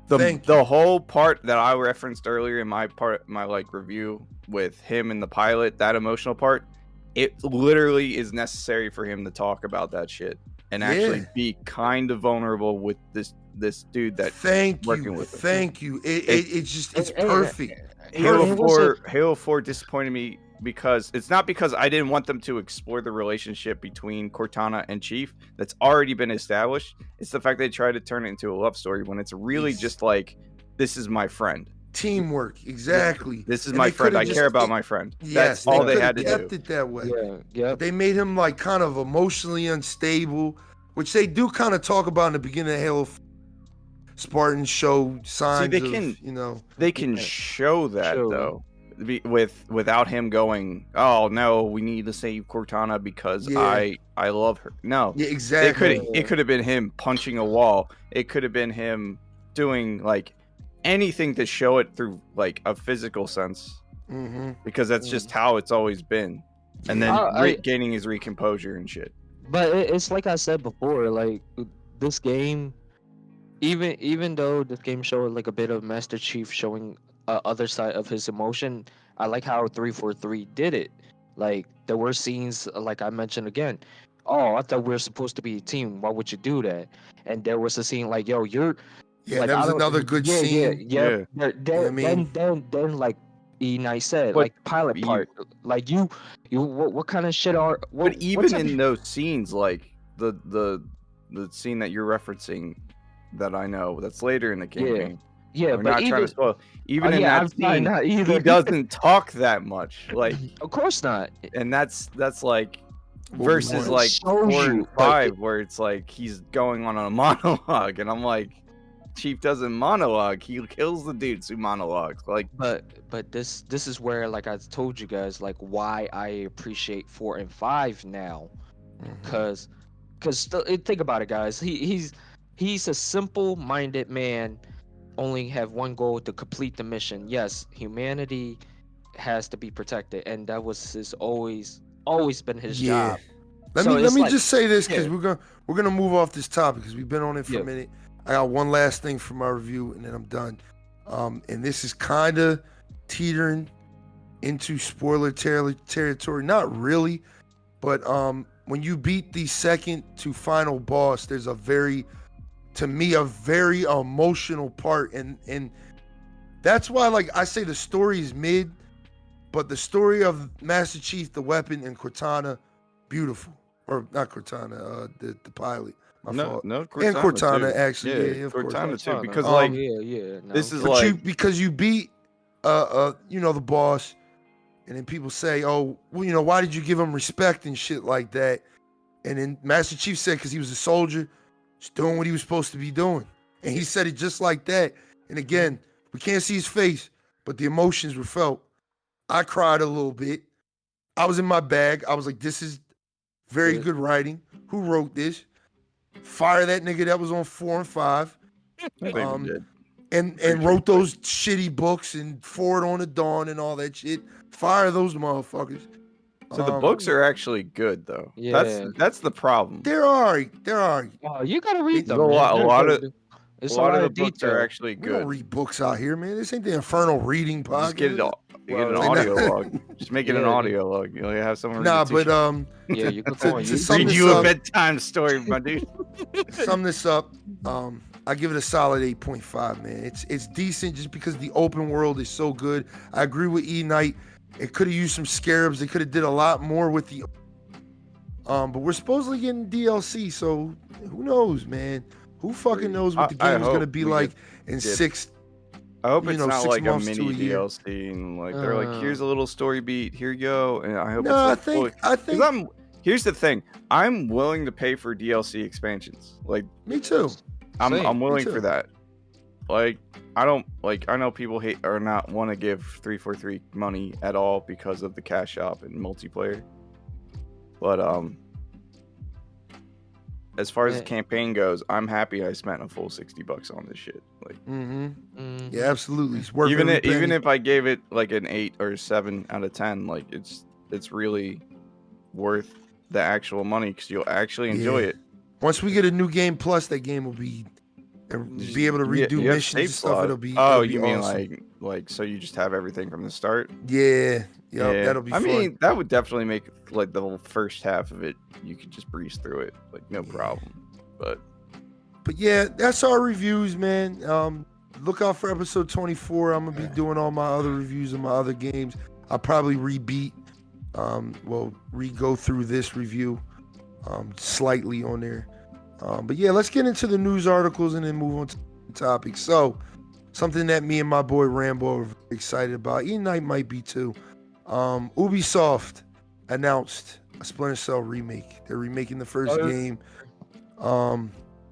you. the whole part that I referenced earlier in my like review with him and the pilot, that emotional part, it literally is necessary for him to talk about that shit and actually be kind of vulnerable with this dude that working with him. Thank you. It's perfect. Halo 4 disappointed me because it's not because I didn't want them to explore the relationship between Cortana and Chief that's already been established. It's the fact they tried to turn it into a love story when it's really just like, this is my friend. Teamwork, exactly. This is my friend. I care about my friend. Yes, that's all they had to kept do. It that way. Yeah. They made him like kind of emotionally unstable, which they do kind of talk about in the beginning of Halo. Spartans show signs they can show that though, without him going, "Oh no, we need to save Cortana because I love her." No, yeah, exactly. It could have been him punching a wall. It could have been him doing like anything to show it through like a physical sense, because that's just how it's always been. And then gaining his recomposure and shit. But it's like I said before, like this game. Even though this game showed like a bit of Master Chief showing other side of his emotion, I like how 343 did it. Like there were scenes, like I mentioned again, oh, I thought we were supposed to be a team. Why would you do that? And there was a scene like, yo, you're like, that was another good scene. Then like E-Night said, like pilot part, like you what kind of shit are? But even in those scenes, like the scene that you're referencing. That I know that's later in the campaign. Yeah, we're but not trying to spoil. Even in that scene, he doesn't talk that much. Like, of course not. And that's like versus like 4 and 5, where it's like he's going on a monologue, and I'm like, Chief doesn't monologue. He kills the dudes who monologues. Like, but this is where, like I told you guys, like why I appreciate 4 and 5 now, because think about it, guys. He's a simple-minded man, only have one goal: to complete the mission. Yes, humanity has to be protected, and that was his always been his job. Let me just say this, because we're gonna move off this topic because we've been on it for a minute. I got one last thing for my review, and then I'm done. And this is kind of teetering into spoiler territory. Not really, but when you beat the second to final boss, there's a very emotional part, and that's why, like I say, the story is mid, but the story of Master Chief, the weapon, and Cortana, beautiful. Or not Cortana, the pilot. No, Cortana and Cortana too. Actually, of Cortana course. too, because like this is like because you beat the boss, and then people say, oh, well, why did you give him respect and shit like that? And then Master Chief said, because he was a soldier, just doing what he was supposed to be doing. And he said it just like that. And again, we can't see his face, but the emotions were felt. I cried a little bit. I was in my bag. I was like, this is very good writing. Who wrote this? Fire that nigga that was on 4 and 5. And wrote those shitty books and Forward on the Dawn and all that shit. Fire those motherfuckers. So the books are actually good, though. Yeah. That's the problem. They're alright. They're alright. Oh, you gotta read There's them, a man. lot, a They're lot of good. a It's lot of the of books are detail. actually We don't good. read books out here, man. This ain't the Infernal reading Just get it podcast. all. You get an Well, audio log. Just make it an Yeah. audio log. You have someone. Nah, read it to but you. Yeah, you can to- go on to YouTube. sum Read this you a up- bedtime story, my dude. sum this up, I give it a solid 8.5, man. It's decent just because the open world is so good. I agree with E Knight. It could have used some scarabs. They could have did a lot more with the but we're supposedly getting DLC, so who knows, man? Who fucking knows what the I game is gonna hope be we like get- in 6? I hope You it's know, not 6 like a months to mini a year. DLC and like they're like, here's a little story beat, here you go. And I hope No, it's like, I think here's the thing. I'm willing to pay for DLC expansions. Like me too. Same. I'm willing too. for that. Like I don't like I know people hate or not want to give 343 money at all because of the cash shop and multiplayer. But as far as the Yeah. campaign goes, I'm happy I spent a full $60 on this shit. Like Mhm. Yeah, absolutely. It's worth even every even penny. if I gave it like an 8 or 7 out of 10, like it's really worth the actual money because you'll actually enjoy Yeah. it. Once we get a new game plus, that game will be and be able to redo You have missions and save stuff. slot. It'll be Oh, it'll be you mean awesome. like so you just have everything from the start? Yeah, that'll be I fun. mean, that would definitely make like the whole first half of it. You could just breeze through it, like no problem. But yeah, that's our reviews, man. Look out for episode 24. I'm gonna be doing all my other reviews of my other games. I'll probably re-go through this review slightly on there. But yeah, let's get into the news articles and then move on to the topic. So, something that me and my boy Rambo are very excited about. E Knight might be too. Ubisoft announced a Splinter Cell remake. They're remaking the first game.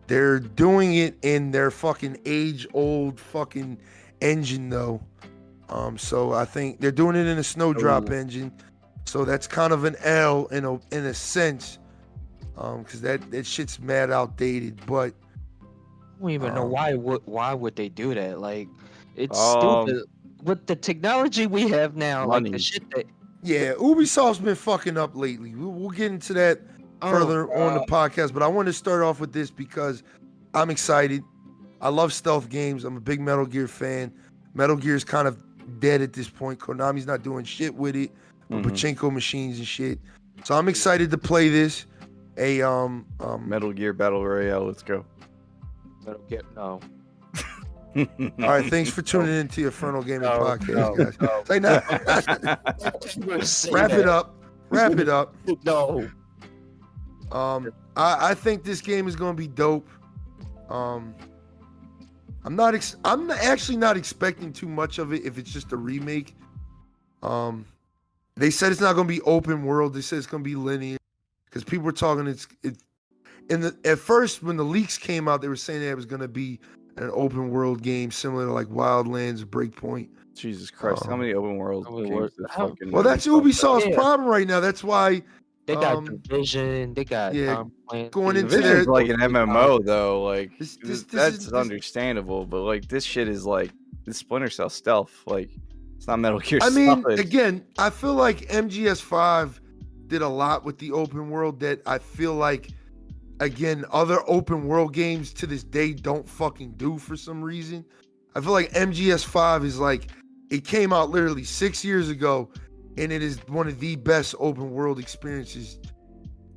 They're doing it in their fucking age-old fucking engine though. So I think they're doing it in a Snowdrop engine. So that's kind of an L in a sense. Because that shit's mad outdated. But I don't even know why would they do that? Like, it's Um, stupid. With the technology we have now, like money. the shit that yeah, Ubisoft's been fucking up lately. We'll get into that further on the podcast. But I want to start off with this because I'm excited. I love stealth games. I'm a big Metal Gear fan. Metal Gear is kind of dead at this point. Konami's not doing shit with it. But pachinko machines and shit. So I'm excited to play this. Metal Gear Battle Royale, let's go. Metal Gear. No. All right, thanks for tuning in to your Infernal Gaming Podcast, guys. Say now, wrap it up. Wrap it up. No. I think this game is going to be dope. I'm actually not expecting too much of it if it's just a remake. They said it's not going to be open world. They said it's going to be linear because people were talking. At first when the leaks came out, they were saying that it was going to be an open world game similar to like Wildlands, Breakpoint. Jesus Christ, how many open world games did fucking Well, that's Ubisoft Ubisoft's problem right now. That's why They got Division. They got going into Division's their like an MMO though. Like This that's is understandable, but like this shit is like this Splinter Cell stealth. Like it's not Metal Gear I mean, Solid. again, I feel like MGS5 did a lot with the open world that I feel like, again, other open world games to this day don't fucking do for some reason. I feel like MGS5 is like, it came out literally 6 years ago, and it is one of the best open world experiences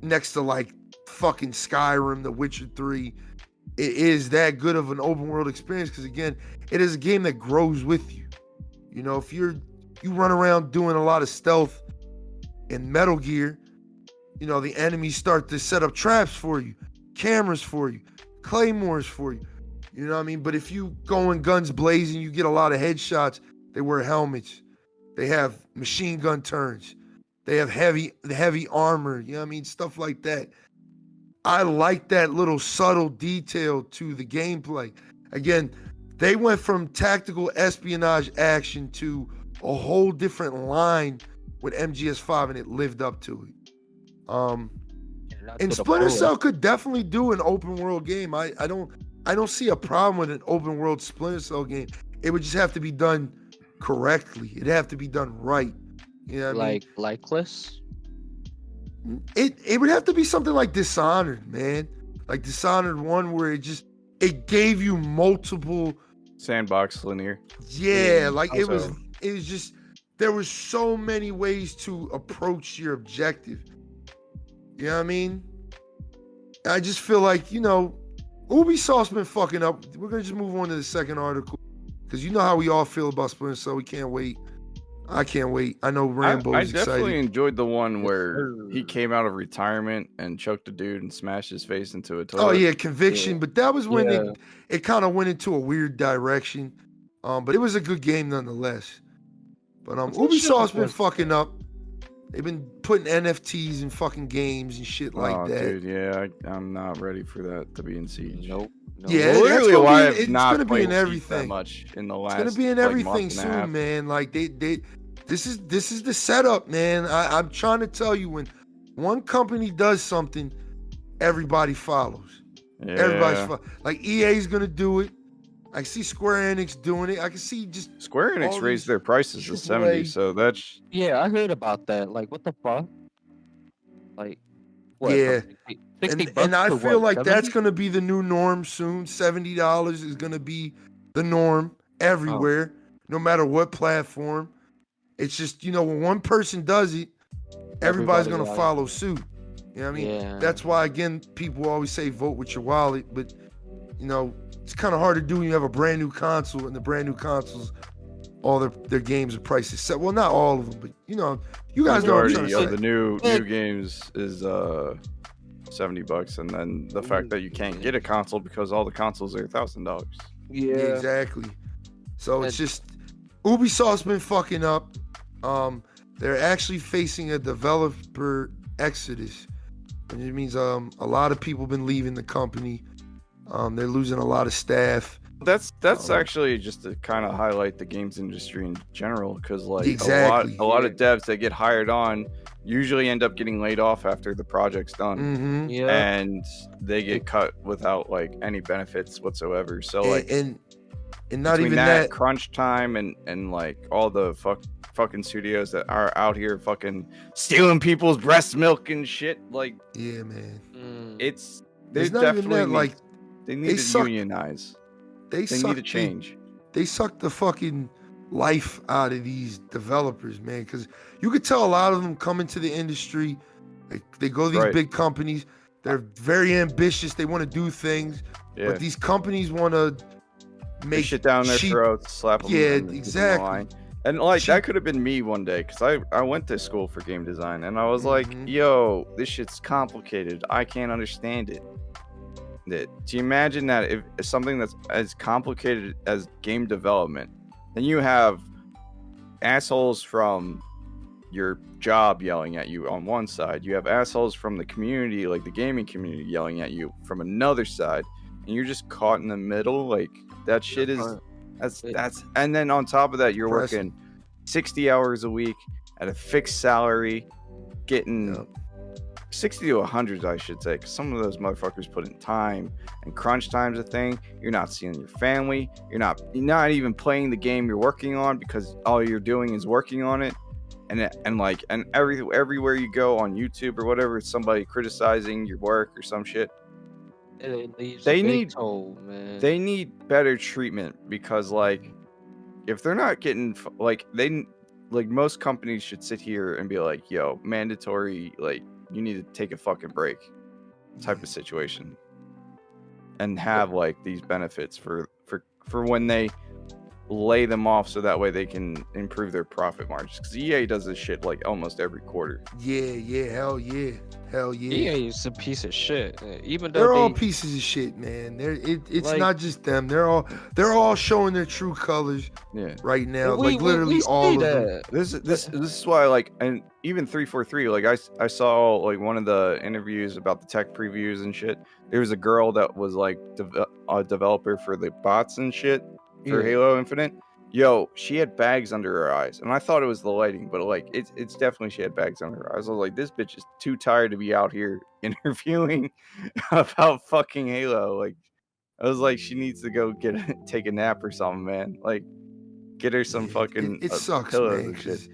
next to like fucking Skyrim, The Witcher 3. It is that good of an open world experience because, again, it is a game that grows with you. You know, if you run around doing a lot of stealth in Metal Gear, you know, the enemies start to set up traps for you, cameras for you, claymores for you. You know what I mean? But if you go in guns blazing, you get a lot of headshots. They wear helmets. They have machine gun turns. They have heavy armor. You know what I mean? Stuff like that. I like that little subtle detail to the gameplay. Again, they went from tactical espionage action to a whole different line with MGS5, and it lived up to it. And Splinter Cell could definitely do an open world game. I don't see a problem with an open world Splinter Cell game. It would just have to be done correctly. It'd have to be done right. You know what I mean? Likeless. It would have to be something like Dishonored, man. Like Dishonored 1, where it gave you multiple. Sandbox linear. Yeah, like it was Also- just there was so many ways to approach your objective. You know what I mean? I just feel like, Ubisoft's been fucking up. We're gonna just move on to the second article. Because you know how we all feel about Splinter Cell. We can't wait. I can't wait. I know Rambo I is definitely excited. enjoyed the one where sir. he came out of retirement and choked a dude and smashed his face into a toilet. Oh yeah, Conviction. Yeah. But that was when Yeah. it kind of went into a weird direction. But it was a good game nonetheless. But That shit Ubisoft's been was- fucking up. They've been putting NFTs in fucking games and shit like Oh, that. dude, yeah, I'm not ready for that to be in Siege. Nope. Yeah, Well, that's literally gonna why be- I've it's not gonna be played in Siege everything. that much in the last. It's gonna be in like, everything month and a soon, half. man. Like this is the setup, man. I'm trying to tell you, when one company does something, everybody follows. Yeah. Everybody's like EA's gonna do it. I see Square Enix doing it. I can see just Square Enix all raised these their prices to AAA 70, so that's Yeah, I heard about that. Like, what the fuck? Like, what? Yeah. From 60 bucks and I to feel what, like that's 70? gonna be the new norm soon. $70 is gonna be the norm everywhere, no matter what platform. It's just, when one person does it, everybody's gonna Everybody, follow suit. You know what I mean? Yeah. That's why, again, people always say vote with your wallet, but it's kind of hard to do when you have a brand new console, and the brand new consoles, all their games are prices set. Well, not all of them, but you guys know what I'm trying majority to of say. the new games is $70, and then the fact that you can't get a console because all the consoles are $1,000. Yeah, exactly. So it's just Ubisoft's been fucking up. They're actually facing a developer exodus. And it means a lot of people been leaving the company. They're losing a lot of staff. That's actually just to kind of highlight the games industry in general, because like Exactly. a lot of devs that get hired on usually end up getting laid off after the project's done. Mm-hmm. Yeah. And they get cut without like any benefits whatsoever. So like And not between even that that. crunch time and like all the fucking studios that are out here fucking stealing people's breast milk and shit, like Yeah, man. they It's not even that. Like they need to suck- unionize. they They need to change. They suck the fucking life out of these developers, man. Because you could tell a lot of them come into the industry. They go to these Right. big companies. They're very ambitious. They want to do things. Yeah. But these companies want to They make shit down their cheap. throats, slap them. Yeah, and keep 'em exactly. aligned. And like Cheap. that could have been me one day, because I went to school for game design, and I was like, Mhm. yo, this shit's complicated. I can't understand it. Do you imagine that if something that's as complicated as game development, then you have assholes from your job yelling at you on one side, you have assholes from the community, like the gaming community, yelling at you from another side, and you're just caught in the middle. Like that shit is that's and then on top of that, you're Depressing. working 60 hours a week at a fixed salary, getting Yep. 60 to 100, I should say, because some of those motherfuckers put in time, and crunch time's a thing. You're not seeing your family. You're not even playing the game you're working on, because all you're doing is working on it. And everywhere you go on YouTube or whatever, it's somebody criticizing your work or some shit. It leaves They a big need- toll, man. They need better treatment, because like if they're not getting most companies should sit here and be like, yo, mandatory, like you need to take a fucking break type of situation, and have like these benefits for when they lay them off, so that way they can improve their profit margins, because EA does this shit like almost every quarter. Yeah, hell yeah. EA is a piece of shit. Even They're though all they, pieces of shit, man. It's Like- not just them. They're all showing their true colors Yeah, right now. we, Like literally we all see of them. that. this is why, like, and even 343, like I saw like one of the interviews about the tech previews and shit. There was a girl that was like a developer for the bots and shit for Yeah. Halo Infinite. Yo, she had bags under her eyes, and I thought it was the lighting, but like it's definitely she had bags under her eyes. I was like, this bitch is too tired to be out here interviewing about fucking Halo. Like, I was like, she needs to go take a nap or something, man. Like, get her some Yeah, fucking it sucks, pillows man. and shit. 'Cause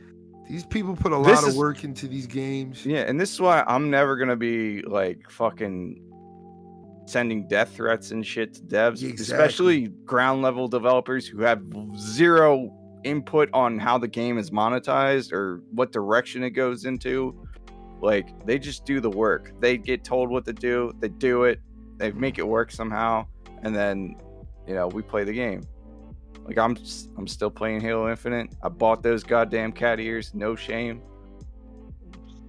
These people put a This lot of is- work into these games. Yeah, and this is why I'm never gonna be like fucking sending death threats and shit to devs, Exactly. especially ground level developers who have zero input on how the game is monetized or what direction it goes into. Like, they just do the work. They get told what to do, they do it, they make it work somehow, and then, you know, we play the game. Like, I'm still playing Halo Infinite. I bought those goddamn cat ears, no shame.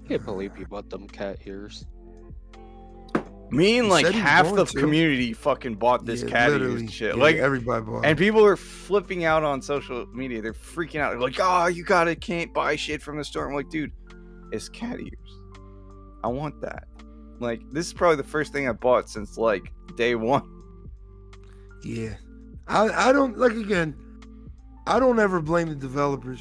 Can't believe you bought them cat ears. Me and He like said he was half going the to. community fucking bought this Yeah, cat literally. ears shit. Yeah, Like, everybody bought and it. people are flipping out on social media. They're freaking out. They're like, oh, you can't buy shit from the store. I'm like, dude, it's cat ears. I want that. Like, this is probably the first thing I bought since like day one. Yeah. I don't, like, again, I don't ever blame the developers.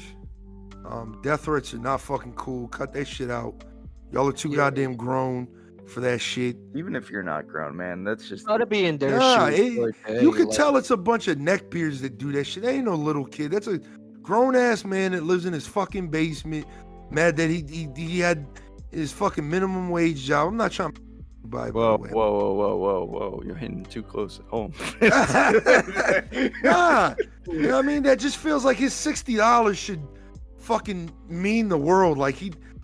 Death threats are not fucking cool. Cut that shit out. Y'all are too goddamn grown for that shit. Even if you're not grown, man, that's just Gotta be in their Nah, shoes. for a day, you can like, tell it's a bunch of neckbeards that do that shit. They ain't no little kid. That's a grown ass man that lives in his fucking basement, mad that he had his fucking minimum wage job. I'm not trying to buy, by whoa, the way. whoa. You're hitting too close at home. Nah, you know what I mean? That just feels like his $60 should fucking mean the world. Like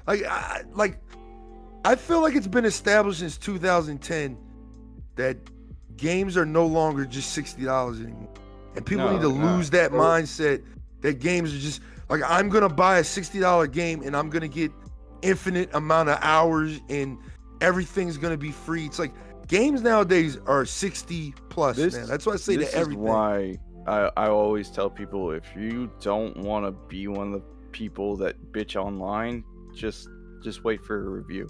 I feel like it's been established since 2010 that games are no longer just $60 anymore, and people need to lose that mindset that games are just like, I'm gonna buy a $60 game and I'm gonna get infinite amount of hours and everything's gonna be free. It's like games nowadays are 60 plus, man. That's why I say to everything. This is why I always tell people, if you don't want to be one of the people that bitch online, just wait for a review.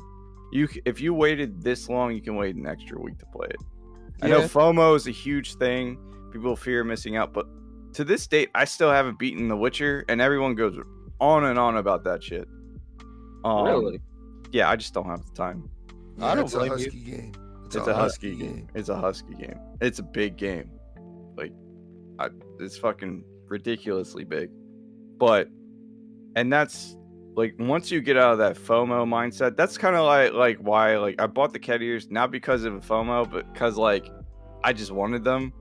If you waited this long, you can wait an extra week to play it. I know FOMO is a huge thing. People fear missing out, but to this date, I still haven't beaten The Witcher, and everyone goes on and on about that shit. Really? Yeah, I just don't have the time. Yeah, I don't it's a blame you. husky game. It's a husky game. It's a husky game. It's a big game. Like, it's fucking ridiculously big. But, and that's like, once you get out of that FOMO mindset, that's kind of like why, like, I bought the cat ears not because of FOMO, but because, like, I just wanted them.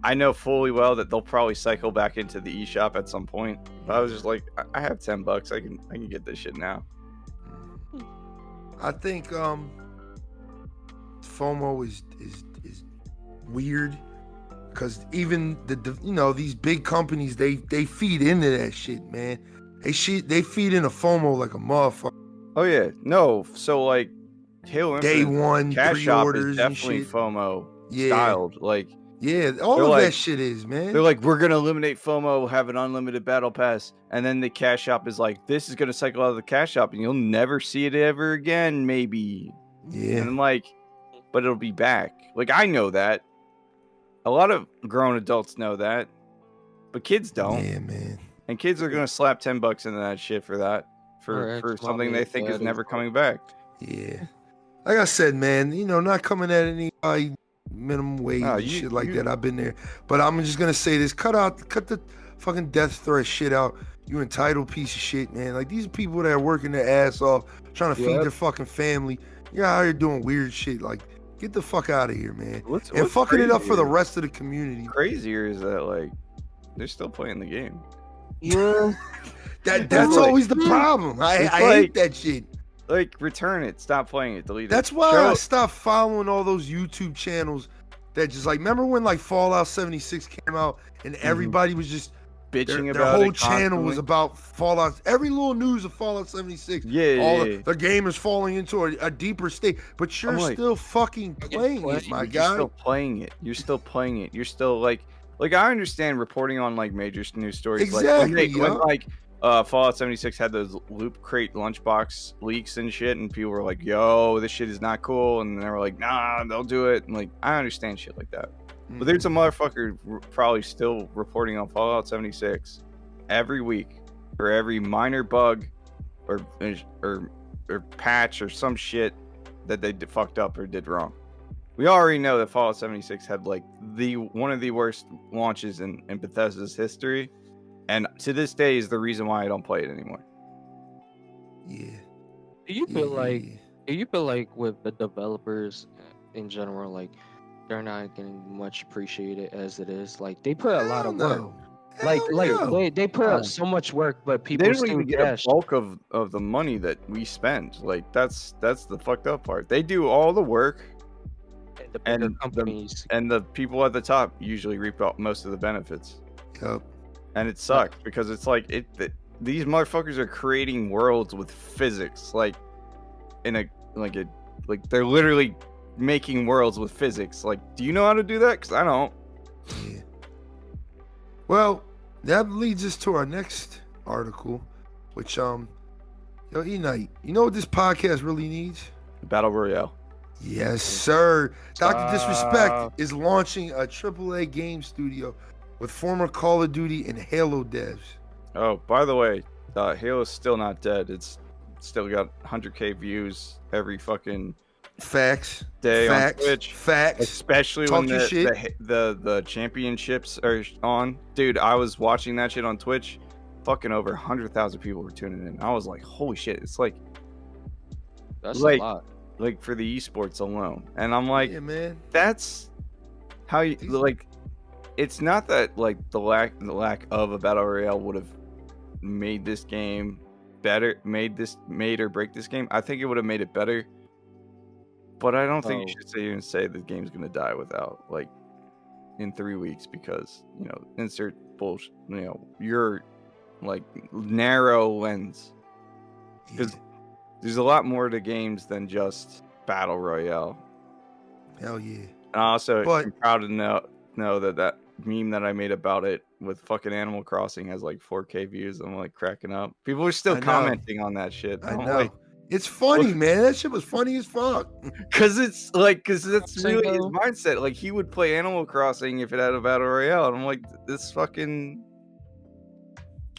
I know fully well that they'll probably cycle back into the eShop at some point. But I was just like, I have $10. I can get this shit now. I think FOMO is weird, because even these big companies, they feed into that shit, man. They feed into FOMO like a motherfucker. Oh yeah, no. So like, Halo Day Infinite one Cash Shop pre-orders is and definitely shit. FOMO Yeah. styled. Like, Yeah, all They're of like- that shit is, man. they're like, we're gonna eliminate FOMO, have an unlimited battle pass, and then the Cash Shop is like, this is gonna cycle out of the Cash Shop, and you'll never see it ever again, maybe. Yeah. And I'm like, but it'll be back. Like, I know that. A lot of grown adults know that, but kids don't. Yeah, man. And kids are gonna slap $10 into that shit for that, Or for Xbox, something they think is that never is- coming back. Yeah. Like I said, man, not coming at anybody minimum wage No, and you- shit like you- that. I've been there. But I'm just gonna say this. Cut the fucking death threat shit out. You entitled piece of shit, man. Like, these people that are working their ass off, trying to feed Yep. their fucking family. You're out here doing weird shit. Like, get the fuck out of here, man. What's And fucking it up for the crazier- rest of the community. Crazier is that, like, they're still playing the game. Yeah. That's like- always the problem. I It's hate like- that shit. Like, return it, stop playing it, delete it. That's why Show- I stopped following all those YouTube channels that just, like, remember when, like, Fallout 76 came out and everybody was just bitching their about whole it channel was constantly. about Fallout. Every little news of Fallout 76. Yeah. The game is falling into a deeper state, but you're I'm like, still fucking playing it, my You're guy. still playing it. You're still playing it. You're still like I understand reporting on like major news stories. Exactly, When yo. like Fallout 76 had those loot crate lunchbox leaks and shit, and people were like, "Yo, this shit is not cool," and they were like, "Nah, they'll do it." And like, I understand shit like that. But there's a motherfucker probably still reporting on Fallout 76 every week for every minor bug or patch or some shit that they fucked up or did wrong. We already know that Fallout 76 had like one of the worst launches in Bethesda's history, and to this day is the reason why I don't play it anymore. Yeah. Do you feel like Yeah. do you feel like with the developers in general, like they're not getting much appreciated as it is? Like they put a lot Hell of work. no. Like Hell like no. they put out Oh. so much work, but They people don't still even get a dash bulk of the money that we spend. Like that's the fucked up part. They do all the work, at the bigger and companies. the people at the top usually reap out most of the benefits. Yep. And it sucks because it's like these motherfuckers are creating worlds with physics, like they're literally making worlds with physics. Like, do you know how to do that? Because I don't. Yeah. Well, that leads us to our next article, which E-Night, you know what this podcast really needs? Battle Royale. Yes, sir. Dr. Disrespect is launching a AAA game studio with former Call of Duty and Halo devs. Oh, by the way, Halo's still not dead. It's still got 100K views every fucking Facts. day Facts. on Twitch. Facts. Especially Talk when your shit. the championships are on. Dude, I was watching that shit on Twitch. Fucking over 100,000 people were tuning in. I was like, holy shit. It's like That's like, a lot. like for the esports alone. And I'm like, Yeah, man. that's how you like. It's not that like the lack of a battle royale would have made this game better, made or break this game. I think it would have made it better, but I don't think you should even say the game's gonna die without like in 3 weeks because insert bullshit. Your like narrow lens because there's a lot more to games than just battle royale. Hell yeah. And I also am proud to know that meme that I made about it with fucking Animal Crossing has like 4K views. I'm like cracking up. People are still commenting on that shit. I I'm know. like, it's funny, man. That shit was funny as fuck. Because that's really his mindset. Like he would play Animal Crossing if it had a battle royale. And I'm like, this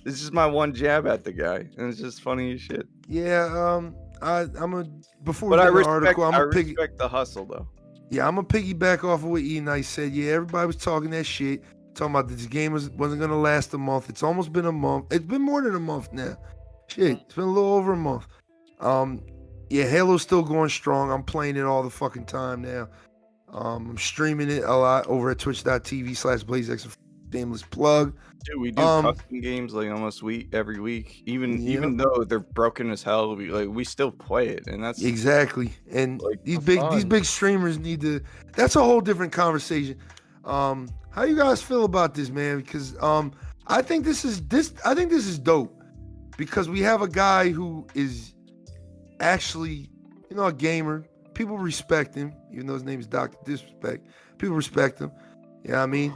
is my one jab at the guy, and it's just funny as shit. Yeah. I'm a before but we I get the respect, article. I respect the hustle though. Yeah, I'm gonna piggyback off of what E-Night said. Yeah, everybody was talking that shit, talking about this game wasn't gonna last a month. It's almost been a month. It's been more than a month now. Shit, it's been a little over a month. Yeah, Halo's still going strong. I'm playing it all the fucking time now. I'm streaming it a lot over at twitch.tv/BlazeX. Shameless plug. Dude, we do custom games like almost every week. Even though they're broken as hell, we still play it, and that's exactly. And like, these big streamers need to. That's a whole different conversation. How you guys feel about this, man? Because I think this is dope because we have a guy who is actually a gamer. People respect him, even though his name is Dr. Disrespect. People respect him. You know what I mean?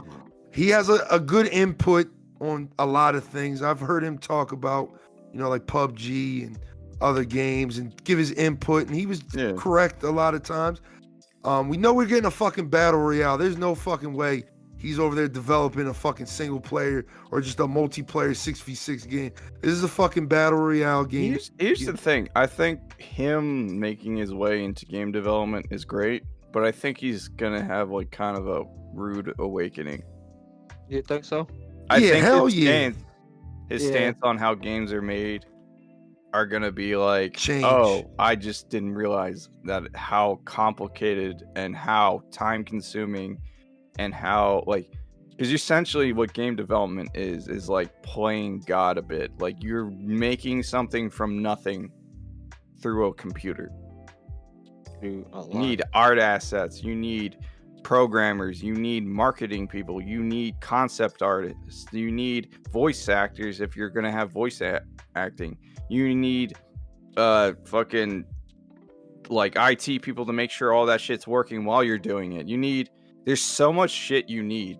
He has a good input on a lot of things. I've heard him talk about, like PUBG and other games and give his input, and he was correct a lot of times. We know we're getting a fucking battle royale. There's no fucking way he's over there developing a fucking single player or just a multiplayer 6v6 game. This is a fucking battle royale game. Here's the thing. I think him making his way into game development is great, but I think he's gonna have like kind of a rude awakening. You think so? I think his stance on how games are made are gonna be like, change. Oh, I just didn't realize that how complicated and how time consuming and how because essentially what game development is like playing God a bit. Like you're making something from nothing through a computer. You need art assets. You need programmers, you need marketing people, you need concept artists, you need voice actors if you're gonna have voice acting, you need fucking like IT people to make sure all that shit's working while you're doing it. There's so much shit you need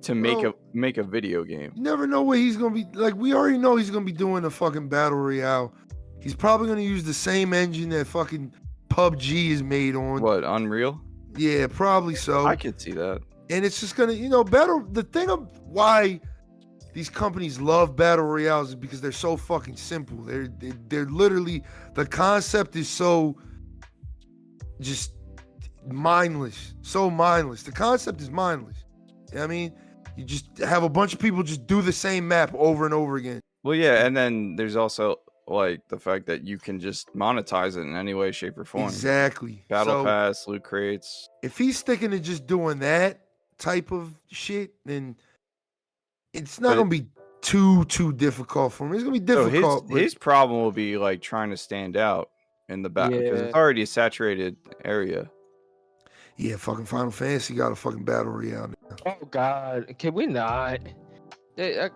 to make a video game. You never know what he's gonna be like. We already know he's gonna be doing a fucking battle royale. He's probably gonna use the same engine that fucking PUBG is made on. What, Unreal? Yeah, probably so. I could see that. And it's just gonna, the thing of why these companies love battle royales is because they're so fucking simple. They're literally, the concept is so just mindless, so mindless. The concept is mindless. You know what I mean? You just have a bunch of people just do the same map over and over again. Well, yeah, and then there's also like the fact that you can just monetize it in any way, shape, or form. Exactly. Battle So, pass, loot crates. if he's sticking to just doing that type of shit, then it's not But gonna be too difficult for him. It's gonna be so difficult, but his problem will be like trying to stand out in the back because Yeah. it's already a saturated area. yeah, fucking Final Fantasy got a fucking battle royale now. Oh God, can we not? Can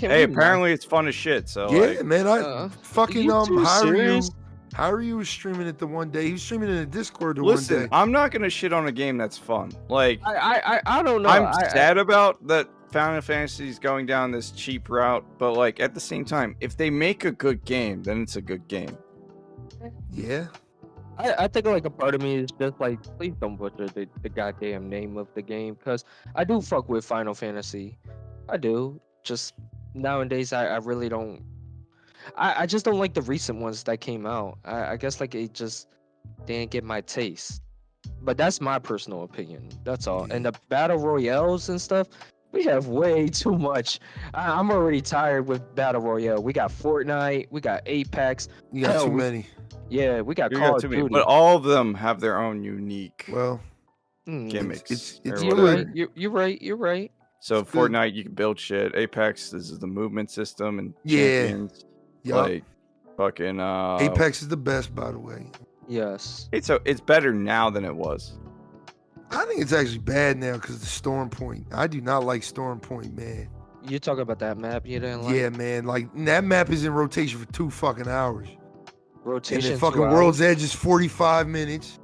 Hey, we apparently it's fun as shit. So Yeah, like, man, I Uh, fucking you too serious? Haryu was streaming it the one day. He was streaming it in Discord the one listen, day. I'm not gonna shit on a game that's fun. Like, I don't know. I'm sad about that Final Fantasy is going down this cheap route, but like at the same time, if they make a good game, then it's a good game. Yeah. I think like a part of me is just like, please don't butcher the goddamn name of the game, because I do fuck with Final Fantasy. I do. Just nowadays, I really don't. I just don't like the recent ones that came out. I guess like it just didn't get my taste. But that's my personal opinion. That's all. And the battle royales and stuff, we have way too much. I'm already tired with battle royale. We got Fortnite, we got Apex. You got Hell, too many. Yeah, we got You Call got of too many, Duty. but all of them have their own unique Well, gimmicks. it's or You're whatever. right. You're right. You're right. So it's good. Fortnite, you can build shit. Apex, this is the movement system and Yeah. champions. Yup. Like fucking Apex is the best, by the way. Yes. It's better now than it was. I think it's actually bad now because the Storm Point. I do not like Storm Point, man. You talk about that map you didn't like? Yeah, man. Like that map is in rotation for 2 fucking hours. Rotation. And then fucking 2 hours? World's Edge is 45 minutes.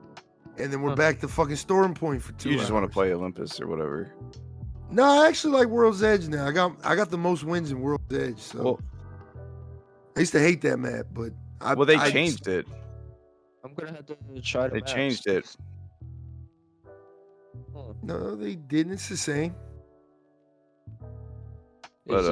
And then we're Huh. back to fucking Storm Point for 2 You hours. just want to play Olympus or whatever. No, I actually like World's Edge now. I got the most wins in World's Edge. So Well, I used to hate that map, but they I changed it. I'm gonna have to try the They maps. changed it. Huh. No, they didn't. It's the same. But Is it?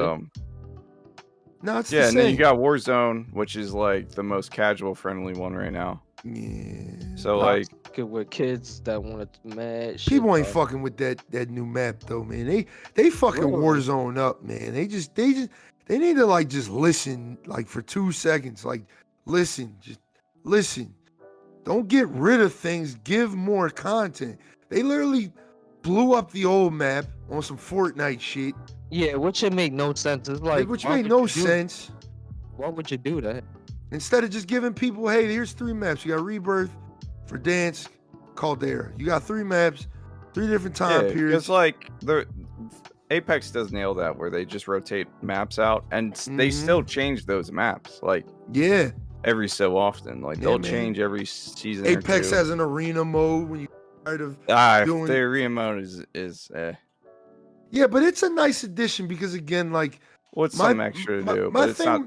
No, it's yeah, the and same. then you got Warzone, which is like the most casual friendly one right now. Yeah. So Not like good with kids that want to mad shit. People ain't up. fucking with that new map though, man. They fucking Really? Warzone up, man. They need to like just listen like for 2 seconds. Like just listen. Don't get rid of things. Give more content. They literally blew up the old map on some Fortnite shit, Yeah, which should make no sense. It's like which why made would no you do- sense. Why would you do that? Instead of just giving people, hey, here's 3 maps. You got Rebirth, Verdansk, Caldera. You got 3 maps, 3 different time yeah, periods. because like the Apex does nail that where they just rotate maps out and they Mhm. still change those maps like Yeah. every so often. Like Yeah, they'll man. change every season. or Apex two. has an arena mode when you tired of doing- The arena mode is Yeah, but it's a nice addition because again, like what's some extra to do, but it's not.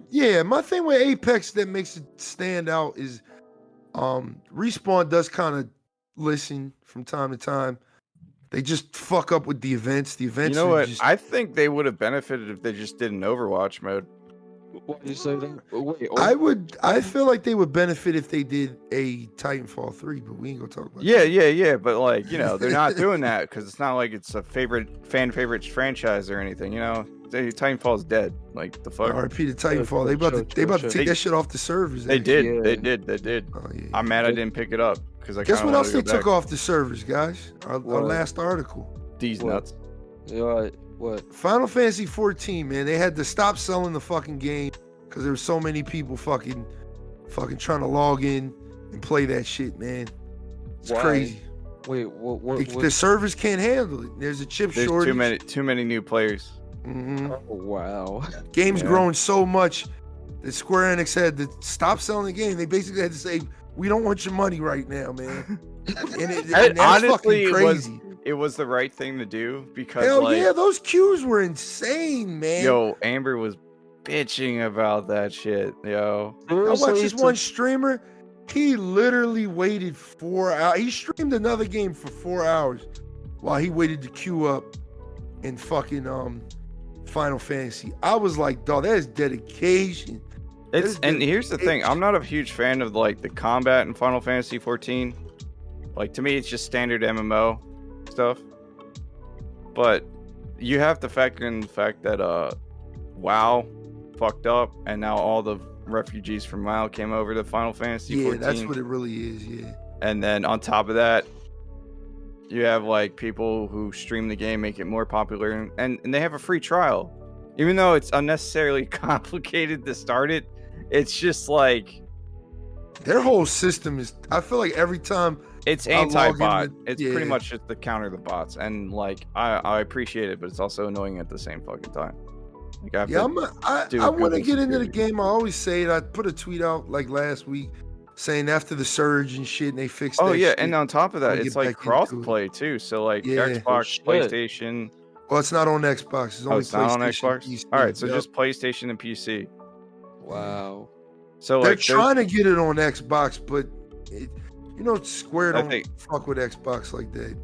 My thing with Apex that makes it stand out is Respawn does kind of listen from time to time. They just fuck up with the events. The You events know are what? just I think they would have benefited if they just did an Overwatch mode. Why do you say that? Wait, I feel like they would benefit if they did a Titanfall 3, but we ain't gonna talk about Yeah. But like, they're not doing that because it's not like it's a fan favorite franchise or anything. Titanfall's dead. Like the fuck. RIP to Titanfall. They about to take They- that shit off the servers. They actually. did. Yeah. They did. Oh, yeah. I'm mad I didn't pick it up because I Guess kinda what else wanted they to go took back. off the servers, guys? Our What? last article. These What? nuts. What? Final Fantasy 14, man. They had to stop selling the fucking game because there were so many people fucking trying to log in and play that shit, man. It's Why? crazy. Wait, what? The servers can't handle it. There's a chip There's shortage. too many new players. Mhm. Oh, wow. Game's Yeah. growing so much that Square Enix had to stop selling the game. They basically had to say, "We don't want your money right now, man." And that's Honestly, fucking crazy. it was the right thing to do because Hell like yeah, those queues were insane, man. yo, Amber was bitching about that shit, yo. I watched Seriously, this one streamer. He literally waited 4 hours. He streamed another game for 4 hours while he waited to queue up in fucking Final Fantasy. I was like, dog, that is dedication. And here's the thing, I'm not a huge fan of like the combat in Final Fantasy 14. Like to me, it's just standard MMO stuff. But you have to factor in the fact that WoW fucked up, and now all the refugees from Mile came over to Final Fantasy Yeah, 14. that's what it really is. Yeah. And then on top of that, you have like people who stream the game, make it more popular, and they have a free trial. Even though it's unnecessarily complicated to start it, it's just like Their whole system is. I feel like every time it's I log in anti-bot. with- It's yeah. pretty much just to counter the bots, and like I appreciate it, but it's also annoying at the same fucking time. Like I have Yeah, to I do want to Google get into the security. game. I always say it. I put a tweet out like last week saying after the surge and shit, and they fixed. Oh that yeah, shit, and on top of that, I'ma it's get like back into it. cross-play too. So like Yeah. Xbox, shit. PlayStation. Well, it's not on Xbox. It's only It's not on PlayStation. Xbox. PC. All right, so Yup. just PlayStation and PC. Wow. So They're like, there's- trying to get it on Xbox, but Square I don't think- fuck with Xbox like that.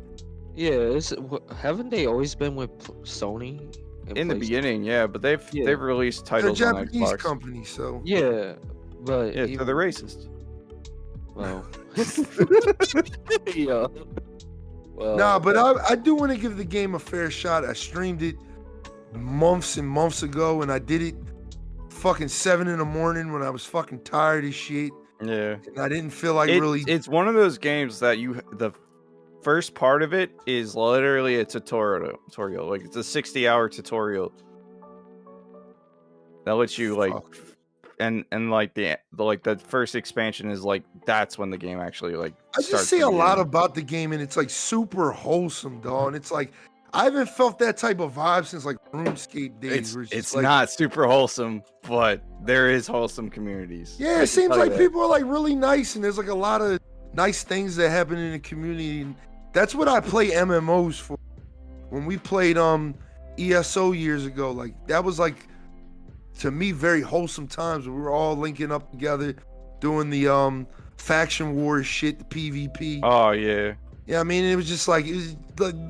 Yeah, haven't they always been with Sony? and in the PlayStation? beginning, yeah, but they've Yeah. they've released They're a titles on Japanese Xbox. company, so Yeah, but Yeah, so they're racist. well, yeah. Well, nah. But I do want to give the game a fair shot. I streamed it months and months ago, and I did it fucking 7 in the morning when I was fucking tired as shit, Yeah, and I didn't feel like It- really. it's one of those games that the first part of it is literally a tutorial. Like it's a 60-hour tutorial that lets you like, Fuck. and like the first expansion is like that's when the game actually like. I starts just say to a lot begin. about the game, and it's like super wholesome, dog. And it's like I haven't felt that type of vibe since like RuneScape days. where It's just like, not super wholesome, but there is wholesome communities. Yeah, I it can seems tell you like that. people are like really nice, and there's like a lot of nice things that happen in the community. And that's what I play MMOs for. When we played ESO years ago, like that was like to me very wholesome times where we were all linking up together, doing the faction wars shit, the PvP. Oh yeah. Yeah, I mean it was just like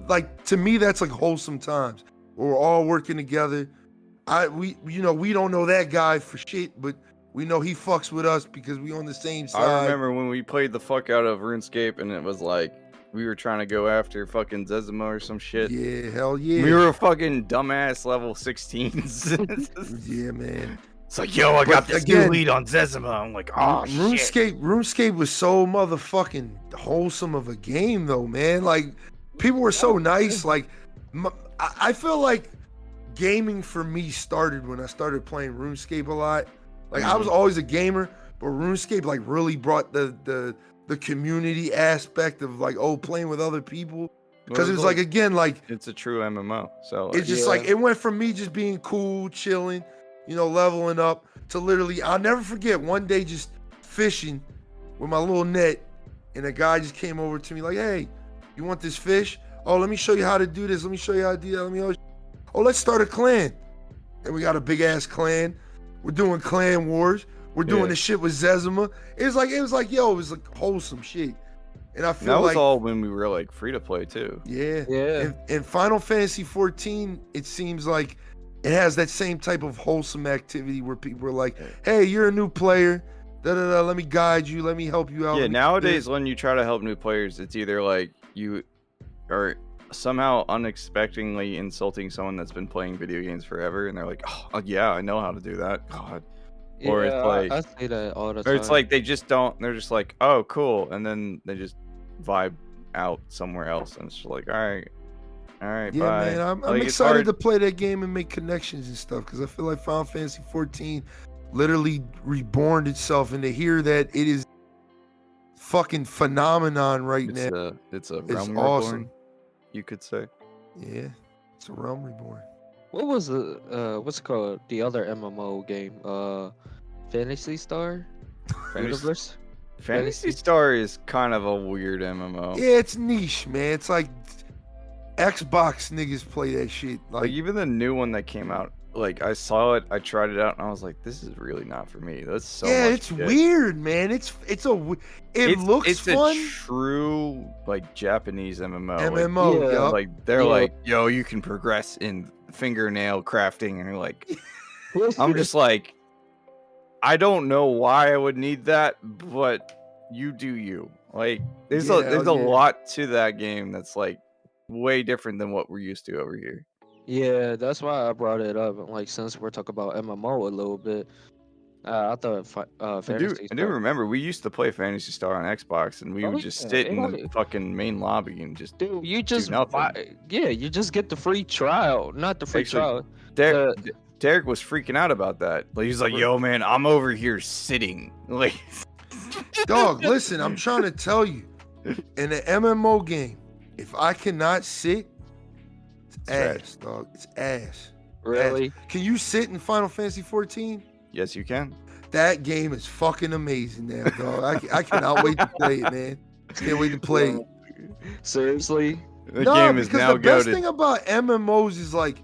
like to me that's like wholesome times. We're all working together. We don't know that guy for shit, but we know he fucks with us because we on the same side. I remember when we played the fuck out of RuneScape and it was like we were trying to go after fucking Zezima or some shit. Yeah, hell yeah. We were fucking dumbass level 16s. Yeah, man. It's like, yo, I got But this again- new lead on Zezima. I'm like, oh shit. RuneScape was so motherfucking wholesome of a game though, man. Like people were so nice. Like I feel like gaming for me started when I started playing RuneScape a lot. Like I was always a gamer, but RuneScape like really brought the community aspect of like playing with other people. Because it was like again like it's a true MMO. So it's just like it went from me just being cool, chilling, leveling up to literally I'll never forget one day just fishing with my little net, and a guy just came over to me like, "Hey, you want this fish? Oh, let me show you how to do this. Let me show you how to do that. Let's start a clan." And we got a big ass clan. We're doing clan wars. We're doing this shit with Zezima. It was like wholesome shit. And I feel that was like all when we were like free to play too. Yeah. in Final Fantasy 14, it seems like it has that same type of wholesome activity where people are like, "Hey, you're a new player. Let me guide you. Let me help you out." Yeah, Let me do nowadays this." when you try to help new players, it's either like you are somehow unexpectedly insulting someone that's been playing video games forever, and they're like, "Oh, yeah, I know how to do that." God. Or it's Yeah, like- I say that all the time. Or it's like they just don't. They're just like, "Oh, cool," and then they just vibe out somewhere else, and it's just like, "All right, Yeah, bye." man, I'm Like, it's excited hard- to play that game and make connections and stuff because I feel like Final Fantasy 14 literally reborn itself, and to hear that it is fucking phenomenon right now. It's a It's realm awesome. reborn, you could say. Yeah, it's a realm reborn. What was what's it called? The other MMO game? Fantasy Star Universe? Fantasy Star is kind of a weird MMO. Yeah, it's niche, man. It's like Xbox niggas play that shit. Like Like, even the new one that came out, like I saw it, I tried it out, and I was like, "This is really not for me." That's so yeah, much it's shit. weird, man. It looks It's fun. a true like Japanese MMO. Like, MMO, Yeah. yup. like they're Yeah. like, "Yo, you can progress in fingernail crafting," and you're like, I'm just like, I don't know why I would need that, but you do you. Like, there's Yeah, a yeah. lot to that game that's like way different than what we're used to over here. Yeah, that's why I brought it up. Like, since we're talking about MMO a little bit, I thought Fantasy I do Star. remember we used to play Fantasy Star on Xbox, and we Oh would just yeah, sit it in the only fucking main lobby and just dude. You do just nothing. yeah, you just get the free trial, not the free Actually, trial. Der- The Derek was freaking out about that. Like, he's like, "Yo, man, I'm over here sitting." Like, Dog, listen, I'm trying to tell you, in an MMO game, if I cannot sit, it's Trash. ass, dog. It's ass. really. Can you sit in Final Fantasy 14? yes, you can. That game is fucking amazing now, dog. I cannot wait to play it, man. Can't wait to play it. Seriously. The No, game is because now the best goated. thing about MMOs is like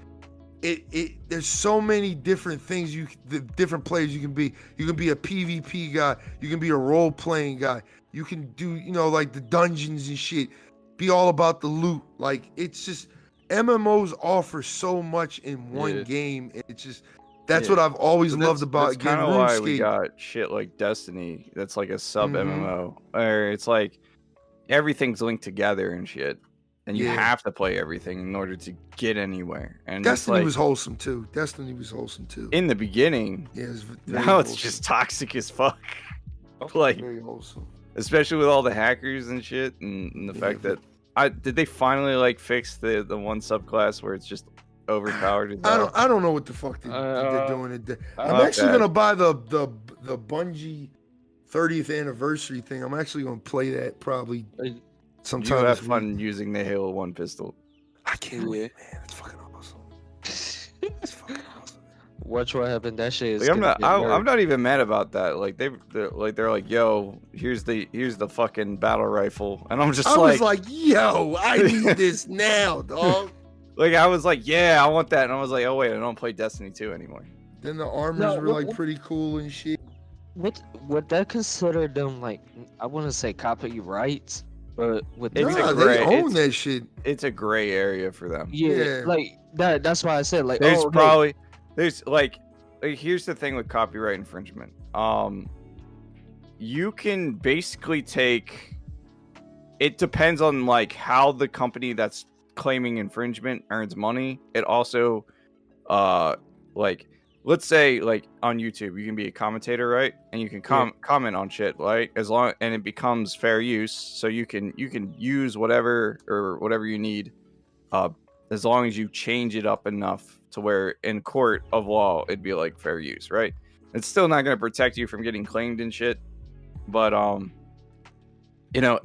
there's so many different things the different players you can be. You can be a PvP guy, you can be a role-playing guy, you can do, like the dungeons and shit. Be all about the loot. Like, it's just MMOs offer so much in one Yeah. game. It's just that's Yeah. what I've always But loved about that's again, kind of why we RuneScape. got shit like Destiny. That's like a sub Mhm. MMO, or it's like everything's linked together and shit, and you Yeah. have to play everything in order to get anywhere. And Destiny it's like, was wholesome too. in the beginning. Yeah, it's Now it's just toxic as fuck. Like, very wholesome. especially with all the hackers and shit, and the Yeah, fact but- that did they finally like fix the one subclass where it's just overpowered? I don't know what the fuck they're doing. I'm Not actually bad. gonna buy the Bungie 30th anniversary thing. I'm actually gonna play that probably You sometime. have this fun week. using the Halo 1 pistol. I can't wait, Yeah. man. It's fucking awesome. It's fucking awesome. Watch what happened. That shit is. Like, I'm gonna get I'm nerfed. not even mad about that. Like they're like, yo, here's the fucking battle rifle, and I'm just I was like, yo, I need this now, dog. like I was like, yeah, I want that, and I was like, oh wait, I don't play Destiny 2 anymore. Then the armors No, were what- like pretty cool and shit. Would that consider them like, I wouldn't say copyrights, but with It's a Nah, gray- they own it's- that shit. It's a gray area for them. Yeah. like that's why I said like, There's oh, hey, probably there's like here's the thing with copyright infringement. You can basically take, it depends on like how the company that's claiming infringement earns money. It also like, let's say like on YouTube you can be a commentator, right? And you can comment on shit, right? As long, and it becomes fair use, so you can use whatever you need, as long as you change it up enough to where in court of law it'd be like fair use, right? It's still not going to protect you from getting claimed and shit, but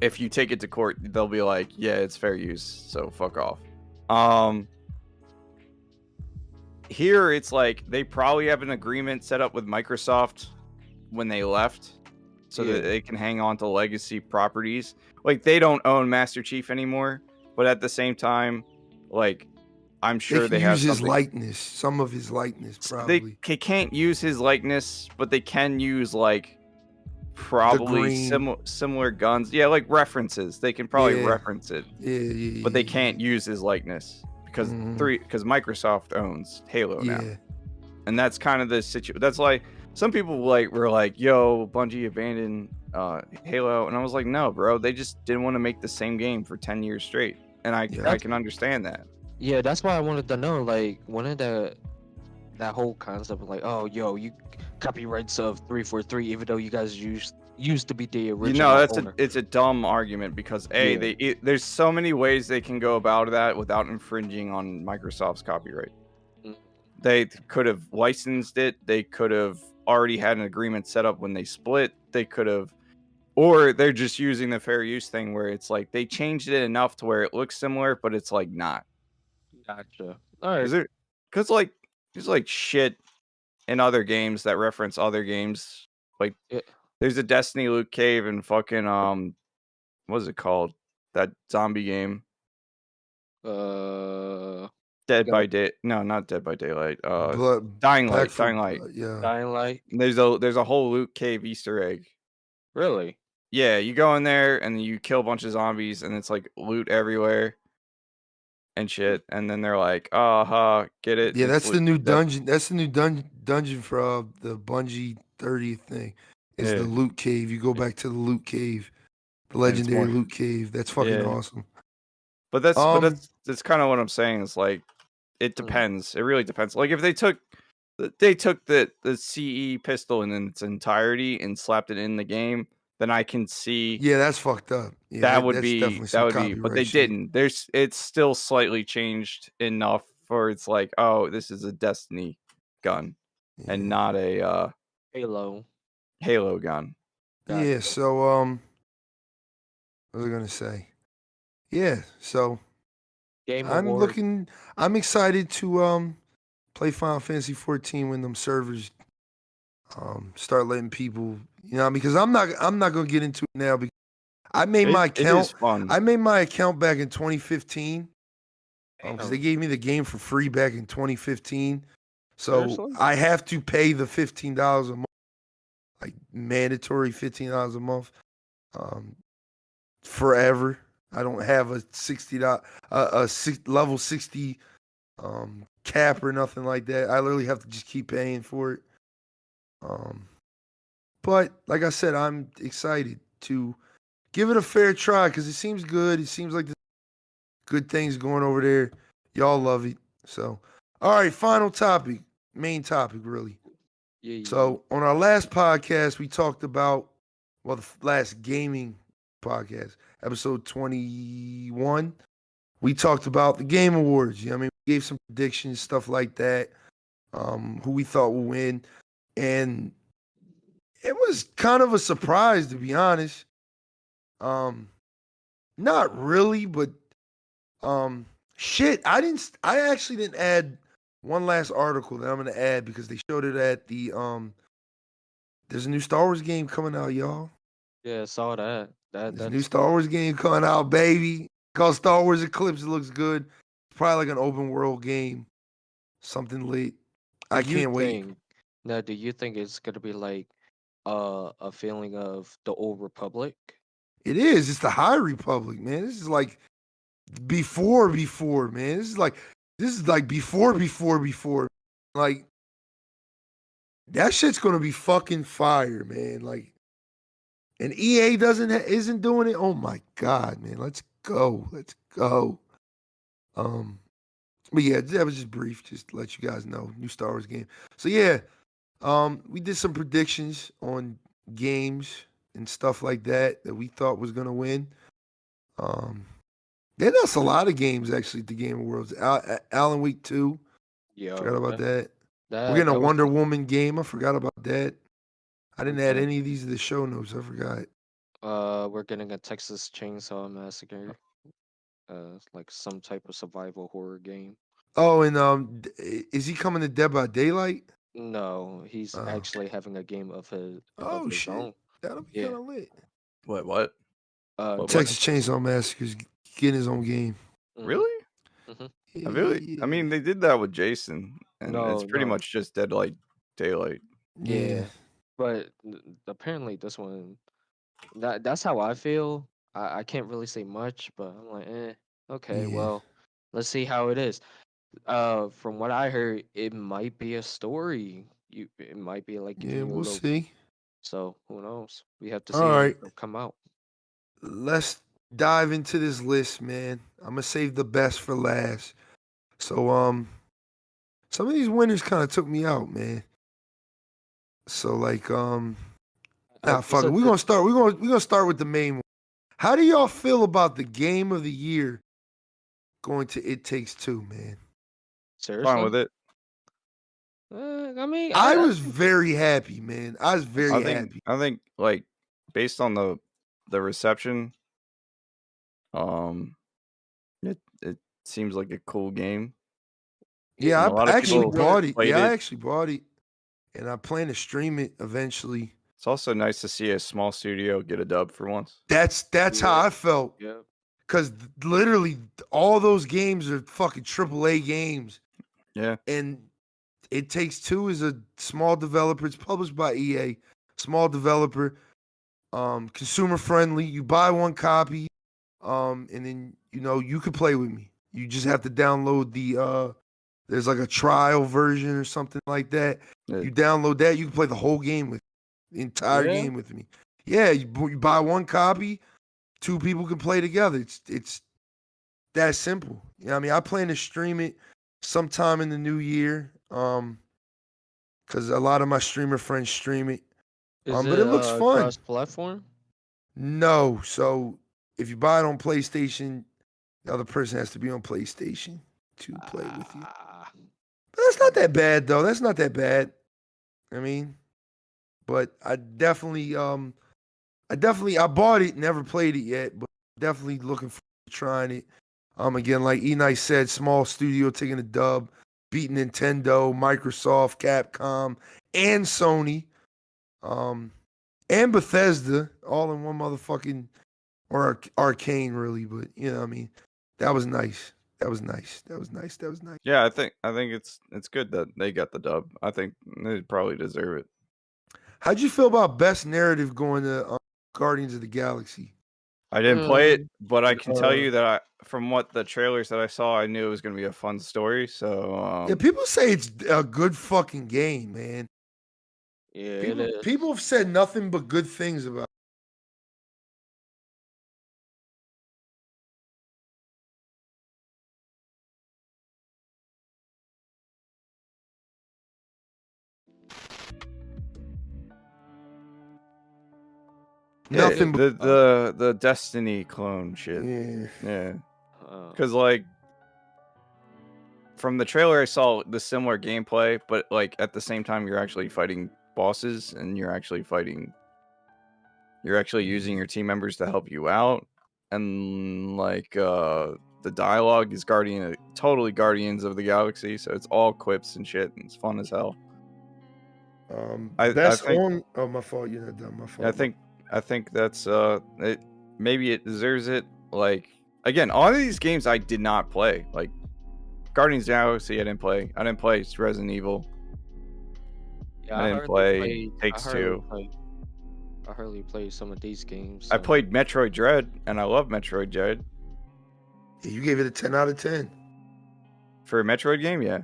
if you take it to court, they'll be like, yeah, it's fair use, so fuck off. Here it's like they probably have an agreement set up with Microsoft when they left, so that they can hang on to legacy properties. Like, they don't own Master Chief anymore, but at the same time, like, I'm sure They they can have use his something. likeness, some of his likeness, probably. They can't use his likeness, but they can use like probably green. similar guns. Yeah, like references. They can probably Yeah. reference it, Yeah. but they can't use his likeness because Mhm. because Microsoft owns Halo now, Yeah. and that's kind of the situation. That's like some people were like, "Yo, Bungie abandoned Halo," and I was like, "No, bro. They just didn't want to make the same game for 10 years straight," and I can understand that. yeah, that's why I wanted to know, like, when did that whole concept of like, oh, yo, you copyrights of 343, even though you guys used to be the original owner. It's a dumb argument because there's so many ways they can go about that without infringing on Microsoft's copyright. Mm. They could have licensed it. They could have already had an agreement set up when they split. They could have, or they're just using the fair use thing where it's like they changed it enough to where it looks similar, but it's like not. Gotcha. All right. Because like there's like shit in other games that reference other games. Like there's a Destiny loot cave and fucking what is it called? That zombie game. Dead by Day. No, not Dead by Daylight. Dying Light. Yeah. Dying Light. There's a whole loot cave Easter egg. Really? Yeah, you go in there and you kill a bunch of zombies and it's like loot everywhere and shit. And then they're like, get it? Yeah, It's that's the loot- new dungeon. That's the new dungeon for the Bungie 30th thing. It's the loot cave. You go back to the loot cave, the legendary loot cave. That's fucking awesome. But that's kind of what I'm saying. It's like it depends. It really depends. Like if they took they took the CE pistol in its entirety and slapped it in the game, then I can see Yeah, that's fucked up. Yeah, that would that's definitely be some but copyright they shit. didn't. It's still slightly changed enough for it's like, oh, this is a Destiny gun and Yeah. not a Halo. Halo gun. Yeah, Gotcha. so what was I gonna say? Yeah, so Game I'm Award. excited to play Final Fantasy 14 when them servers start letting people, because I'm not gonna get into it now because I made my It is account. fun. I made my account back in 2015 because they Damn. gave me the game for free back in 2015. So Seriously? I have to pay the $15 a month, like mandatory $15 a month, forever. I don't have a level 60 cap or nothing like that. I literally have to just keep paying for it. But like I said, I'm excited to give it a fair try because it seems good. It seems like there's good things going over there. Y'all love it. So, all right, final topic, main topic, really. Yeah. So, on our last podcast, we talked about, the last gaming podcast, episode 21. We talked about the Game Awards. We gave some predictions, stuff like that, who we thought would win. And it was kind of a surprise, to be honest. Not really, but shit. I actually didn't add one last article that I'm gonna add because they showed it at the there's a new Star Wars game coming out, y'all. Yeah, saw that. There's a new That's Star Wars game coming out, baby. Called Star Wars Eclipse. It looks good. It's probably like an open world game. Something lit. I do you can't wait. think do you think it's gonna be like a feeling of the old Republic? It is. It's the High Republic, man. This is like before, man. This is like before. Like that shit's gonna be fucking fire, man. Like, and EA isn't doing it. Oh my god, man. Let's go. But yeah, that was just brief, just to let you guys know. New Star Wars game. So yeah, we did some predictions on games and stuff like that we thought was gonna win. They announced a lot of games actually at the Game Awards. Alan Week 2. Forgot Yo, about that. We're that getting a that was Wonder Woman game. I forgot about that. I didn't add okay. any of these to the show notes. I forgot. We're getting a Texas Chainsaw Massacre. Like some type of survival horror game. Oh, and is he coming to Dead by Daylight? No, he's Oh, actually having a game of oh his shit, own. that'll be kind Yeah. of lit. What? What? Texas Texas. Chainsaw Massacre's getting his own game. Mm-hmm. Really? Mm-hmm. I mean, they did that with Jason, and it's pretty No. much just Dead like Daylight. Yeah, Yeah. But apparently this one that's how I feel. I can't really say much, but I'm like, okay, yeah, well, let's see how it is. From what I heard, it might be a story. It might be like yeah. giving you a We'll little. see. So who knows? We have to All see when right, it come out. let's dive into this list, man. I'm gonna save the best for last. So, some of these winners kind of took me out, man. So, like, It's fuck it. a We're gonna start. We're gonna start with the main one. How do y'all feel about the game of the year going to It Takes Two, man? Fine seriously. with it. I mean, I I was very happy, man. I was very happy. I think like based on the reception, um, it seems like a cool game, Yeah, and a I lot of actually people bought it. played Yeah, I it. actually bought it, and I plan to stream it eventually. It's also nice to see a small studio get a dub for once. That's how yeah, I felt. yeah, Cause literally all those games are fucking AAA games, Yeah, and It Takes Two is a small developer. It's published by EA, small developer, consumer friendly. You buy one copy, and then you can play with me. You just have to download the there's like a trial version or something like that. it- You download that, you can play the whole game with the entire yeah. game with me. Yeah, you buy one copy, two people can play together. It's that simple. I mean, I plan to stream it sometime in the new year. because a lot of my streamer friends stream it. Is But it looks fun. cross-platform? No, so if you buy it on PlayStation, the other person has to be on PlayStation to play with you. But that's not that bad though. That's not that bad. I mean, but I definitely bought it, never played it yet, but definitely looking forward to trying it. Again, like E-Nice said, small studio taking a dub, beating Nintendo, Microsoft, Capcom, and Sony, and Bethesda, all in one motherfucking, or Arcane really, but you know what I mean? That was nice. That was nice. Yeah, I think it's good that they got the dub. I think they probably deserve it. How'd you feel about best narrative going to Guardians of the Galaxy? I didn't play it, but I can tell you that from what the trailers that I saw, I knew it was going to be a fun story. So yeah, people say it's a good fucking game, man. Yeah, it is. People have said nothing but good things about it. Yeah, Nothing but the Destiny clone shit. Yeah. Because like from the trailer, I saw the similar gameplay, but like at the same time, you're actually fighting bosses and you're actually using your team members to help you out, and like the dialogue is totally Guardians of the Galaxy, so it's all quips and shit, and it's fun as hell. my fault. You're not done. My fault. I think that's it. Maybe it deserves it. Like again, all of these games I did not play. Like Guardians of the Galaxy, I didn't play. I didn't play Resident Evil. Yeah, I didn't play Takes-Two. I hardly played some of these games. I played Metroid Dread, and I love Metroid Dread. Yeah, you gave it a 10 out of 10 for a Metroid game. Yeah.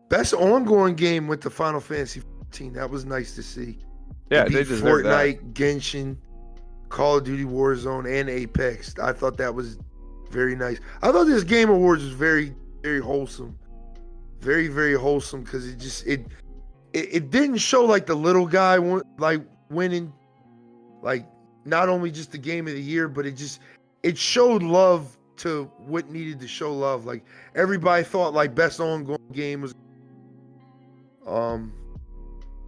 Best ongoing game with the Final Fantasy 14. That was nice to see. Yeah, they deserve Fortnite, Genshin, Call of Duty Warzone, and Apex. I thought that was very nice. I thought this Game Awards was very, very wholesome. Very, very wholesome, because it didn't show like the little guy like winning, like not only just the game of the year, but it showed love to what needed to show love. Like everybody thought like best ongoing game was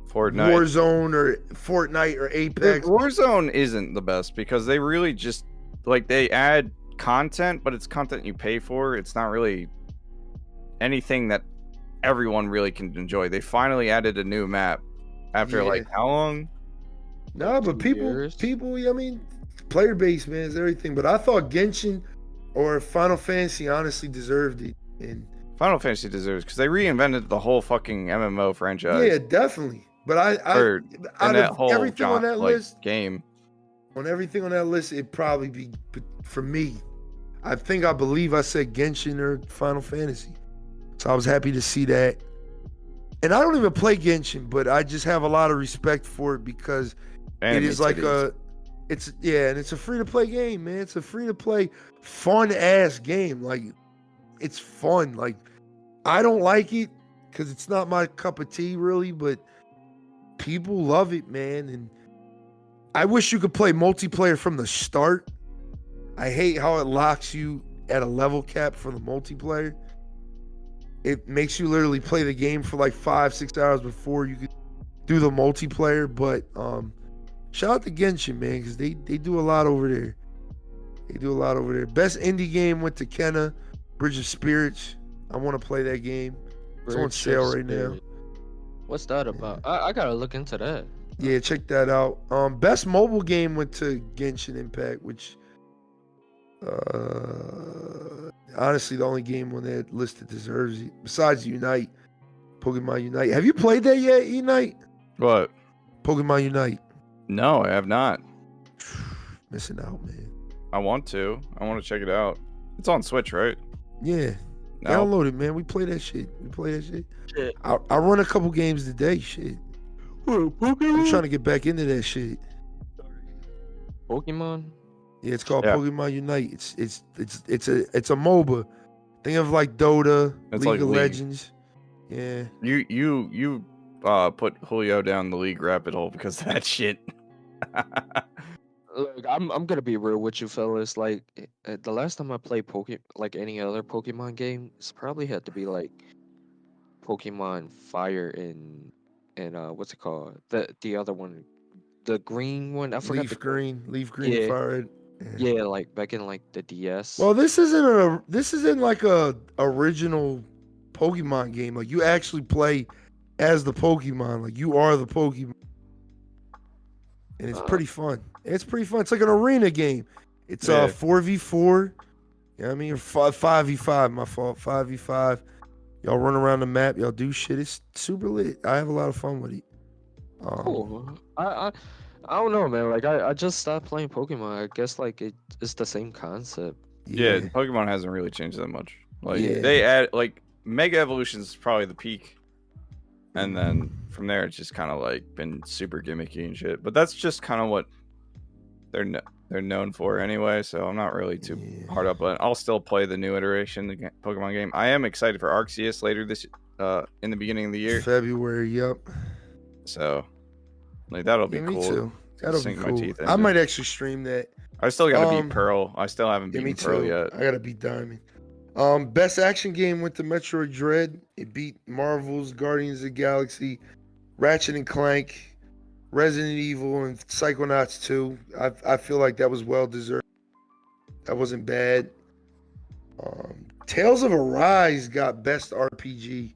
Fortnite or Apex. Warzone isn't the best because they really just like they add content, but it's content you pay for. It's not really anything that everyone really can enjoy. They finally added a new map after like how long? No, but people, I mean, player base, man, is everything. But I thought Genshin or Final Fantasy honestly deserved it. And Final Fantasy deserves because they reinvented the whole fucking MMO franchise. Yeah, definitely. But out of everything on that list, game, on everything on that list, it'd probably be for me. I believe I said Genshin or Final Fantasy. So I was happy to see that. And I don't even play Genshin, but I just have a lot of respect for it because it is like it's a free to play game, man. It's a free to play fun ass game. Like it's fun. Like I don't like it because it's not my cup of tea really, but people love it, man. And I wish you could play multiplayer from the start. I hate how it locks you at a level cap for the multiplayer. It makes you literally play the game for like 5-6 hours before you could do the multiplayer. But shout out to Genshin, man, because they do a lot over there. Best indie game went to Kenna, Bridge of Spirits. I want to play that game. It's on sale right now. What's that about? I gotta look into that. Yeah, check that out. Best mobile game went to Genshin Impact, which honestly the only game on that list that deserves it besides Unite, Pokemon Unite. Have you played that yet, Unite? What? Pokemon Unite. No, I have not. Missing out, man. I want to check it out. It's on Switch, right? Yeah. Download it, man. We play that shit. Shit. I run a couple games today. Shit. I'm trying to get back into that shit. Pokemon? Yeah, it's called Pokemon Unite. It's a MOBA. Think of like Dota, League of Legends. Yeah. You put Julio down the league rabbit hole because of that shit. Look, I'm gonna be real with you, fellas. Like the last time I played like any other Pokemon game, it's probably had to be like Pokemon Fire and what's it called? The other one, the green one. I forgot the Leaf green, Yeah, fire. yeah, like back in like the DS. Well, this isn't like a original Pokemon game. Like you actually play as the Pokemon. Like you are the Pokemon, and it's Uh, pretty fun. It's pretty fun. It's like an arena game. It's Yeah. 4v4. You know what I mean? 5v5. My fault. 5v5. Y'all run around the map. Y'all do shit. It's super lit. I have a lot of fun with it. Cool. I don't know, man. Like I just stopped playing Pokemon. I guess like it's the same concept. Yeah, Pokemon hasn't really changed that much. Like Yeah. they add like Mega Evolutions is probably the peak, and then from there it's just kind of like been super gimmicky and shit. But that's just kind of what they're known for anyway. So I'm not really too hard up. But I'll still play the new iteration, the Pokemon game. I am excited for Arceus later this in the beginning of the year. February. Yep. So like that'll be Yeah, cool. me too. That'll be Sink my cool. teeth I into. might actually stream that. I still gotta beat Pearl. I still haven't Yeah, me beaten Pearl too. yet. I gotta beat Diamond. Best action game went to Metroid Dread. It beat Marvel's Guardians of the Galaxy, Ratchet and Clank, Resident Evil, and Psychonauts 2. I feel like that was well deserved. That wasn't bad. Tales of Arise got best RPG.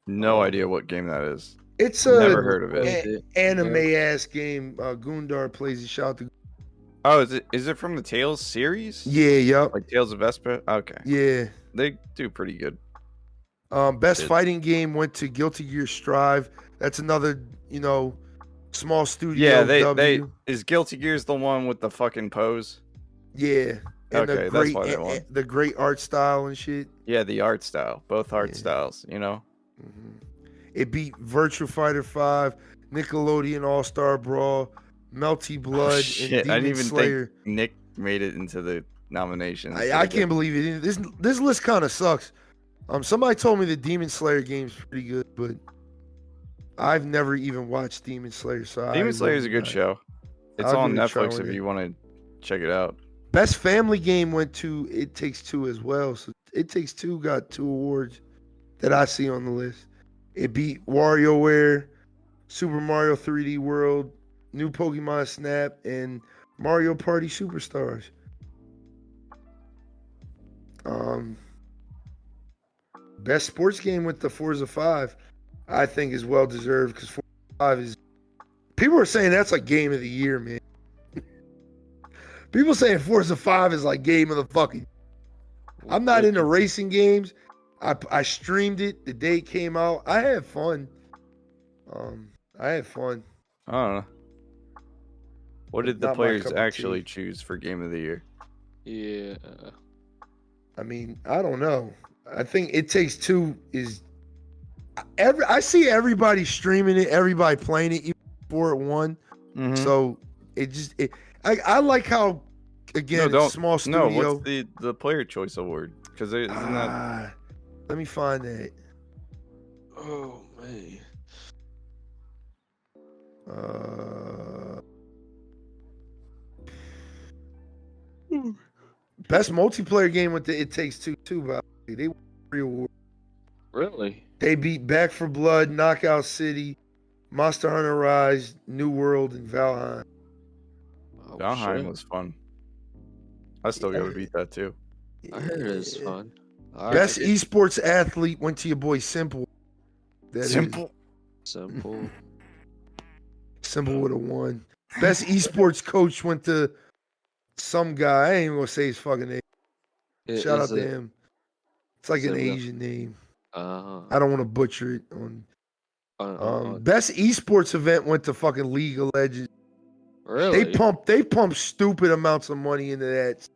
No idea what game that is. It's Never heard of it. Anime ass game. Gundar plays it. Shout out to Oh, is it from the Tales series? yeah, yep, Like Tales of Vespa? Okay. yeah. They do pretty good. Best Good. fighting game went to Guilty Gear Strive. That's another, small studio. Yeah, they W. is Guilty Gear's the one with the fucking pose? Yeah. And Okay, that's why they won. the great art style and shit. Yeah, the art style. Both art Yeah. styles, It beat Virtua Fighter 5, Nickelodeon All-Star Brawl, Melty Blood, and Shit, Demon I didn't even Slayer. think Nick made it into the nominations. I can't believe it. This list kind of sucks. Somebody told me the Demon Slayer game's pretty good, but I've never even watched Demon Slayer. So Demon Slayer is a good show. It's I'll on give it a try Netflix one if day. you want to check it out. Best family game went to It Takes Two as well. So It Takes Two got 2 awards that I see on the list. It beat WarioWare, Super Mario 3D World, New Pokemon Snap, and Mario Party Superstars. Best sports game went to Forza 5. I think is well deserved because Forza 5 is. People are saying that's like game of the year, man. People saying Forza 5 is like game of the fucking. I'm not into racing games. I streamed it the day it came out. I had fun. I had fun. I don't know. What did the Not my players cup of actually tea. choose for game of the year? Yeah. I mean, I don't know. I think It Takes Two is. I see everybody streaming it, everybody playing it even before it won. Mhm. So I like how again it's small studio. No, what's the player choice award? Because isn't that Let me find that. Oh man. Best multiplayer game with the It Takes Two too. By the way. They won 3 awards. Really? They beat Back for Blood, Knockout City, Monster Hunter Rise, New World, and Valheim. Oh, Valheim shit. was fun. I still gotta beat that too. I heard it's fun. Best esports athlete went to your boy Simple. That is- Simple. Simple. Simple would have won. Best esports coach went to some guy. I ain't even gonna say his fucking name. Shout out to him. It's like an Simple. Asian name. Uh, I don't want to butcher it. Best esports event went to fucking League of Legends. really? They pump stupid amounts of money into that.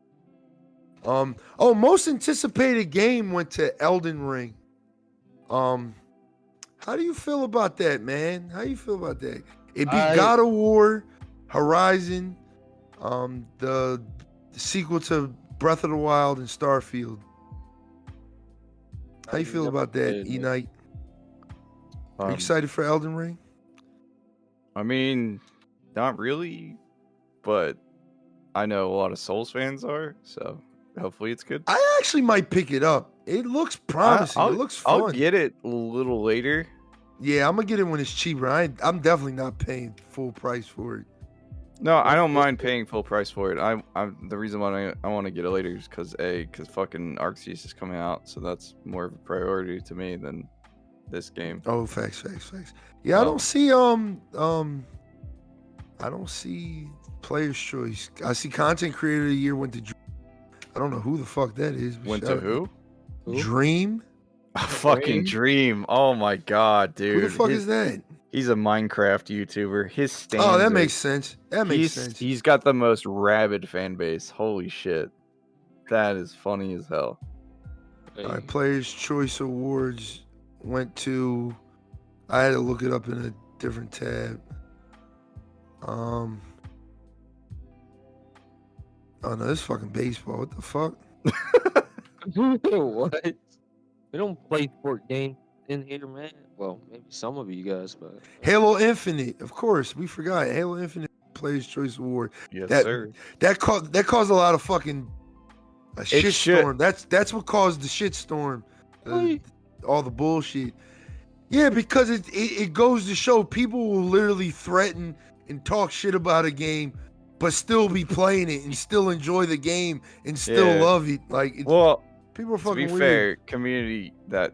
Most anticipated game went to Elden Ring. How do you feel about that, man? How you feel about that? It beat God of War, Horizon, the sequel to Breath of the Wild, and Starfield. How you feel about that, E-Knight? Are you excited for Elden Ring? I mean, not really, but I know a lot of Souls fans are, so hopefully it's good. I actually might pick it up. It looks promising. It looks fun. I'll get it a little later. Yeah, I'm gonna get it when it's cheaper. I'm definitely not paying full price for it. No, I don't mind paying full price for it. I'm the reason why I want to get it later is because fucking Arceus is coming out, so that's more of a priority to me than this game. Oh, facts. Yeah, I don't see I don't see Player's Choice. I see Content Creator of the Year went to Dream. I don't know who the fuck that is. Went to who? Dream? Fucking Dream. Oh my god, dude. Who the fuck is that? He's a Minecraft YouTuber. His stands. Oh, that makes sense. That makes sense. He's got the most rabid fan base. Holy shit. That is funny as hell. All right, Player's Choice Awards went to. I had to look it up in a different tab. Oh no, this is fucking baseball. What the fuck? What? We don't play sport games in here, man. Well, maybe some of you guys, but Halo Infinite, of course. We forgot Halo Infinite Player's Choice Award. Yes, sir. That caused a lot of fucking shitstorm. That's what caused the shitstorm. All the bullshit. Yeah, because it goes to show people will literally threaten and talk shit about a game, but still be playing it and still enjoy the game and still love it. Like, people are fucking weird. To be fair, community that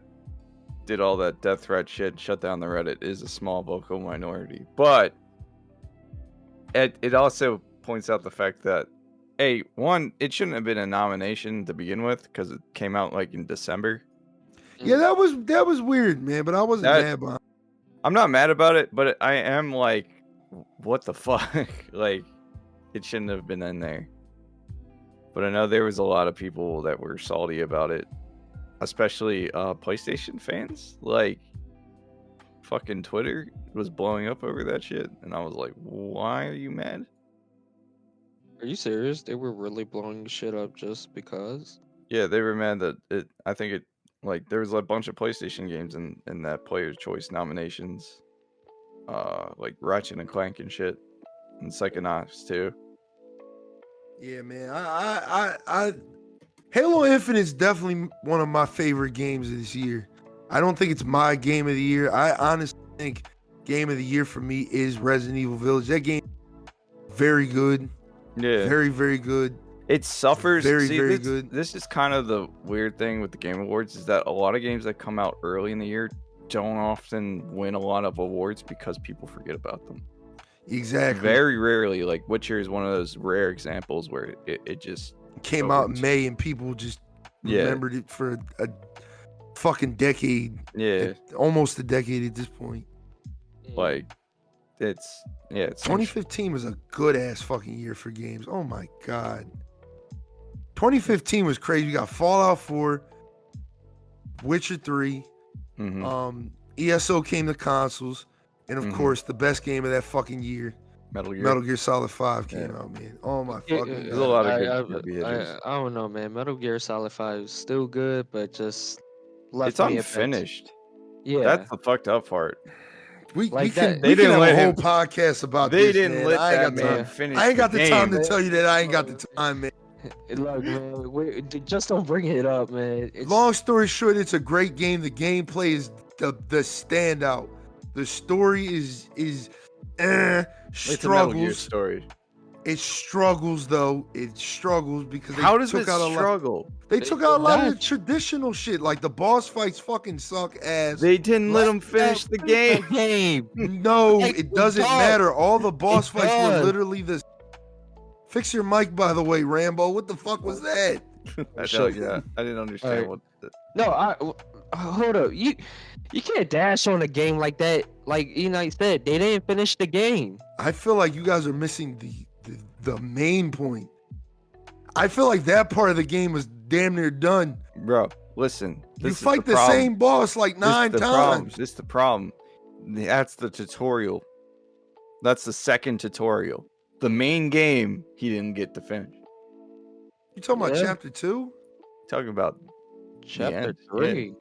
did all that death threat shit, shut down the Reddit, is a small vocal minority. But it also points out the fact that, one, it shouldn't have been a nomination to begin with because it came out like in December. Yeah, that was weird, man. But I wasn't mad about it. I'm not mad about it, but I am like, what the fuck? Like, it shouldn't have been in there. But I know there was a lot of people that were salty about it, especially PlayStation fans. Like, fucking Twitter was blowing up over that shit, and I was like, why are you mad? Are you serious? They were really blowing shit up just because? Yeah, they were mad that there was a bunch of PlayStation games in that Player's Choice nominations, like Ratchet and Clank and shit, and Psychonauts too. Yeah, man. I Halo Infinite is definitely one of my favorite games of this year. I don't think it's my game of the year. I honestly think game of the year for me is Resident Evil Village. That game, very good. Yeah. Very, very good. It suffers. Very good. This is kind of the weird thing with the Game Awards is that a lot of games that come out early in the year don't often win a lot of awards because people forget about them. Exactly. Very rarely. Like Witcher is one of those rare examples where it just came out in May and people just remembered it for a fucking decade. Yeah. Almost a decade at this point. Like, it's 2015 was a good ass fucking year for games. Oh my god. 2015 was crazy. We got Fallout 4, Witcher 3, ESO came to consoles, and of course the best game of that fucking year, Metal Gear Solid 5 came out, man. Oh my fucking god. There's a lot of good I don't know, man. Metal Gear Solid 5 is still good, but just it's unfinished. Yeah. That's the fucked up part. We can have a whole podcast about this, man. They didn't let that man finish. I ain't got the time to tell you that. I ain't got the time, man. Look, man, just don't bring it up, man. Long story short, it's a great game. The gameplay is the standout. The story is struggles. It's a Metal Gear story. It struggles though. It struggles because how does it struggle? They took out a lot of the traditional shit. Like the boss fights fucking suck ass. They didn't let them finish the game. No, it doesn't matter. All the boss fights were literally the. Fix your mic, by the way, Rambo. What the fuck was that? I didn't understand what. No, hold up. You can't dash on a game like that. Like you said, they didn't finish the game. I feel like you guys are missing the main point. I feel like that part of the game was damn near done. Bro, listen. You fight the same boss like 9 times. This is the problem. That's the tutorial. That's the second tutorial. The main game, he didn't get to finish. You talking about chapter 2? Talking about chapter 3.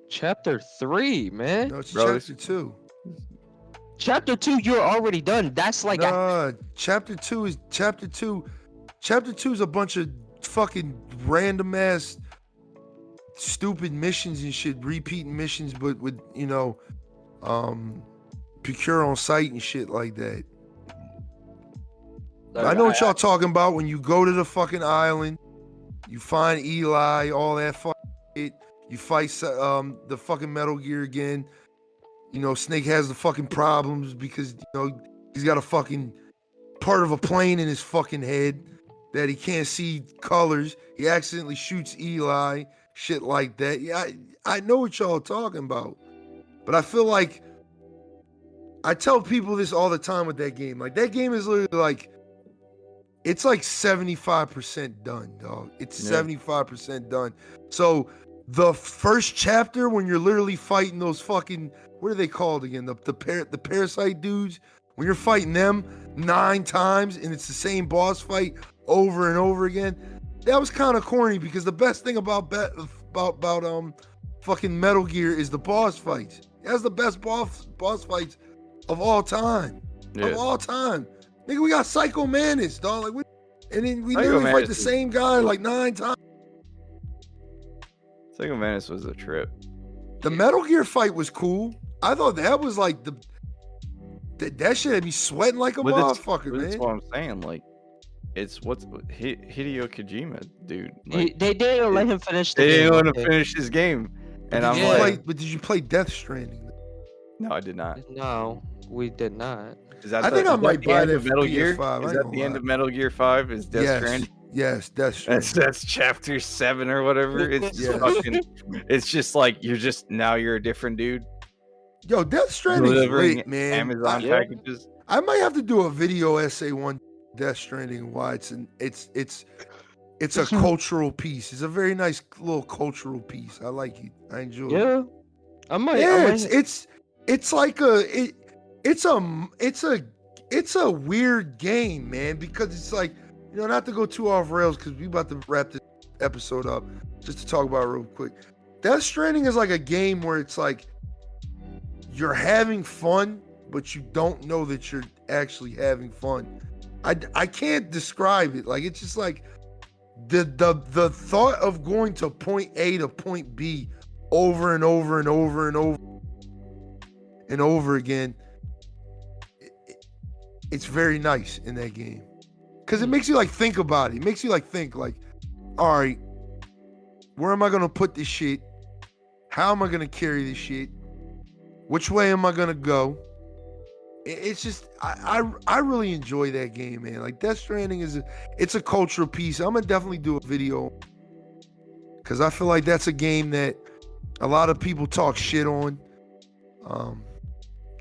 Chapter 3, man. No, it's Bro, chapter 2. Chapter 2, you're already done. That's like Nah, chapter 2 is chapter 2. Chapter 2 is a bunch of fucking random ass stupid missions and shit, repeating missions, but with, procure on site and shit like that. I know what y'all talking about. When you go to the fucking island, you find Eli, all that fucking shit. You fight the fucking Metal Gear again. Snake has the fucking problems because he's got a fucking part of a plane in his fucking head that he can't see colors. He accidentally shoots Eli, shit like that. Yeah, I know what y'all talking about, but I feel like I tell people this all the time with that game. Like, that game is literally like, it's like 75% done, dog. It's 75% done. So the first chapter, when you're literally fighting those fucking, what are they called again? The parasite dudes. When you're fighting them 9 times and it's the same boss fight over and over again, that was kind of corny, because the best thing about fucking Metal Gear is the boss fights. It has the best boss fights of all time. Yeah. Of all time. Nigga, we got Psycho Mantis, dog. Like, and then we Psycho literally fight Mantis the is- same guy like 9 times. Psycho Mantis was a trip. The Metal Gear fight was cool. I thought that was like that shit had me sweating like a motherfucker, That's man. what I'm saying. Like, it's Hideo Kojima, dude. Like, they didn't let him finish the they game. didn't want okay? to finish his game, and I'm Yeah. But did you play Death Stranding? no, I did not. No, we did not. Is that I think I might buy end that of for Metal Gear? PS5, I Is ain't that the gonna end lie. of Metal Gear 5? Is Death Stranding? Yes, Death Stranding. That's chapter 7 or whatever. It's just Yes. fucking. It's just like you're a different dude Yo, Death Stranding's delivering lit, man. Amazon packages. I might have to do a video essay on Death Stranding and why it's a cultural piece. It's a very nice little cultural piece. I like it. I enjoy it. Yeah, I might. Yeah, it's like it's a weird game, man, because it's like, not to go too off rails, because we about to wrap this episode up, just to talk about it real quick. Death Stranding is like a game where it's like you're having fun, but you don't know that you're actually having fun. I can't describe it. Like, it's just like the thought of going to point A to point B over and over and over and over and over again. It's very nice in that game, because it makes you like think about it. It makes you like think like, all right, where am I gonna put this shit? How am I gonna carry this shit? Which way am I gonna go? It's just I really enjoy that game, man. Like, Death Stranding it's a cultural piece. I'm gonna definitely do a video, because I feel like that's a game that a lot of people talk shit on.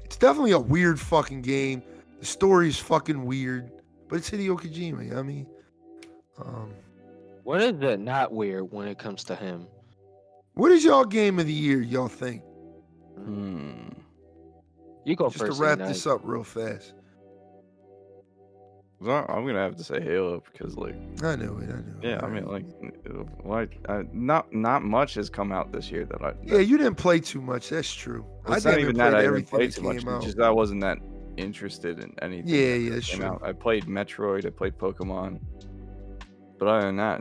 It's definitely a weird fucking game. The story is fucking weird, but it's Hideo Kojima. You know what I mean, What is it not weird when it comes to him? what is y'all game of the year, y'all think? You go Just to first. wrap Ignite. this up real fast. I'm gonna have to say Halo, because like, I know it. yeah, I mean, like, not much has come out this year that I. Yeah, you didn't play too much. That's true. It's I not didn't even play that I didn't everything play that too much. came It's out. just I wasn't that interested in anything. Yeah, that that's came true. out. I played Metroid. I played Pokemon. But other than that,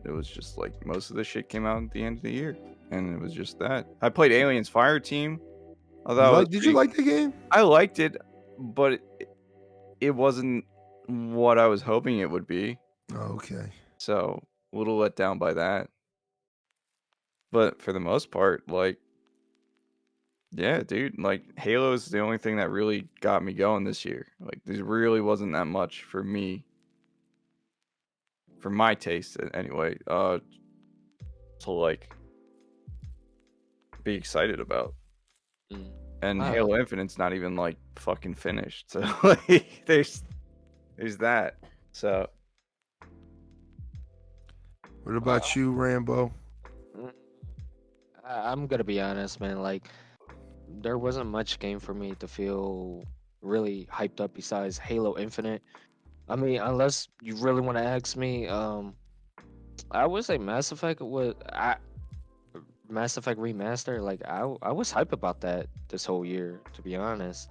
it was just like most of the shit came out at the end of the year, and it was just that. I played Aliens Fireteam. Did you like the game? I liked it, but it wasn't what I was hoping it would be. Oh, okay. So a little let down by that. But for the most part, like, yeah, dude, like, Halo is the only thing that really got me going this year. Like, there really wasn't that much for me, for my taste anyway, to like be excited about. And Wow. Halo Infinite's not even like fucking finished, so like there's that. So What about you, Rambo? I'm gonna be honest, man. Like, there wasn't much game for me to feel really hyped up besides Halo Infinite. I mean, unless you really want to ask me, I would say Mass Effect was Mass Effect remaster, like I was hype about that this whole year, to be honest.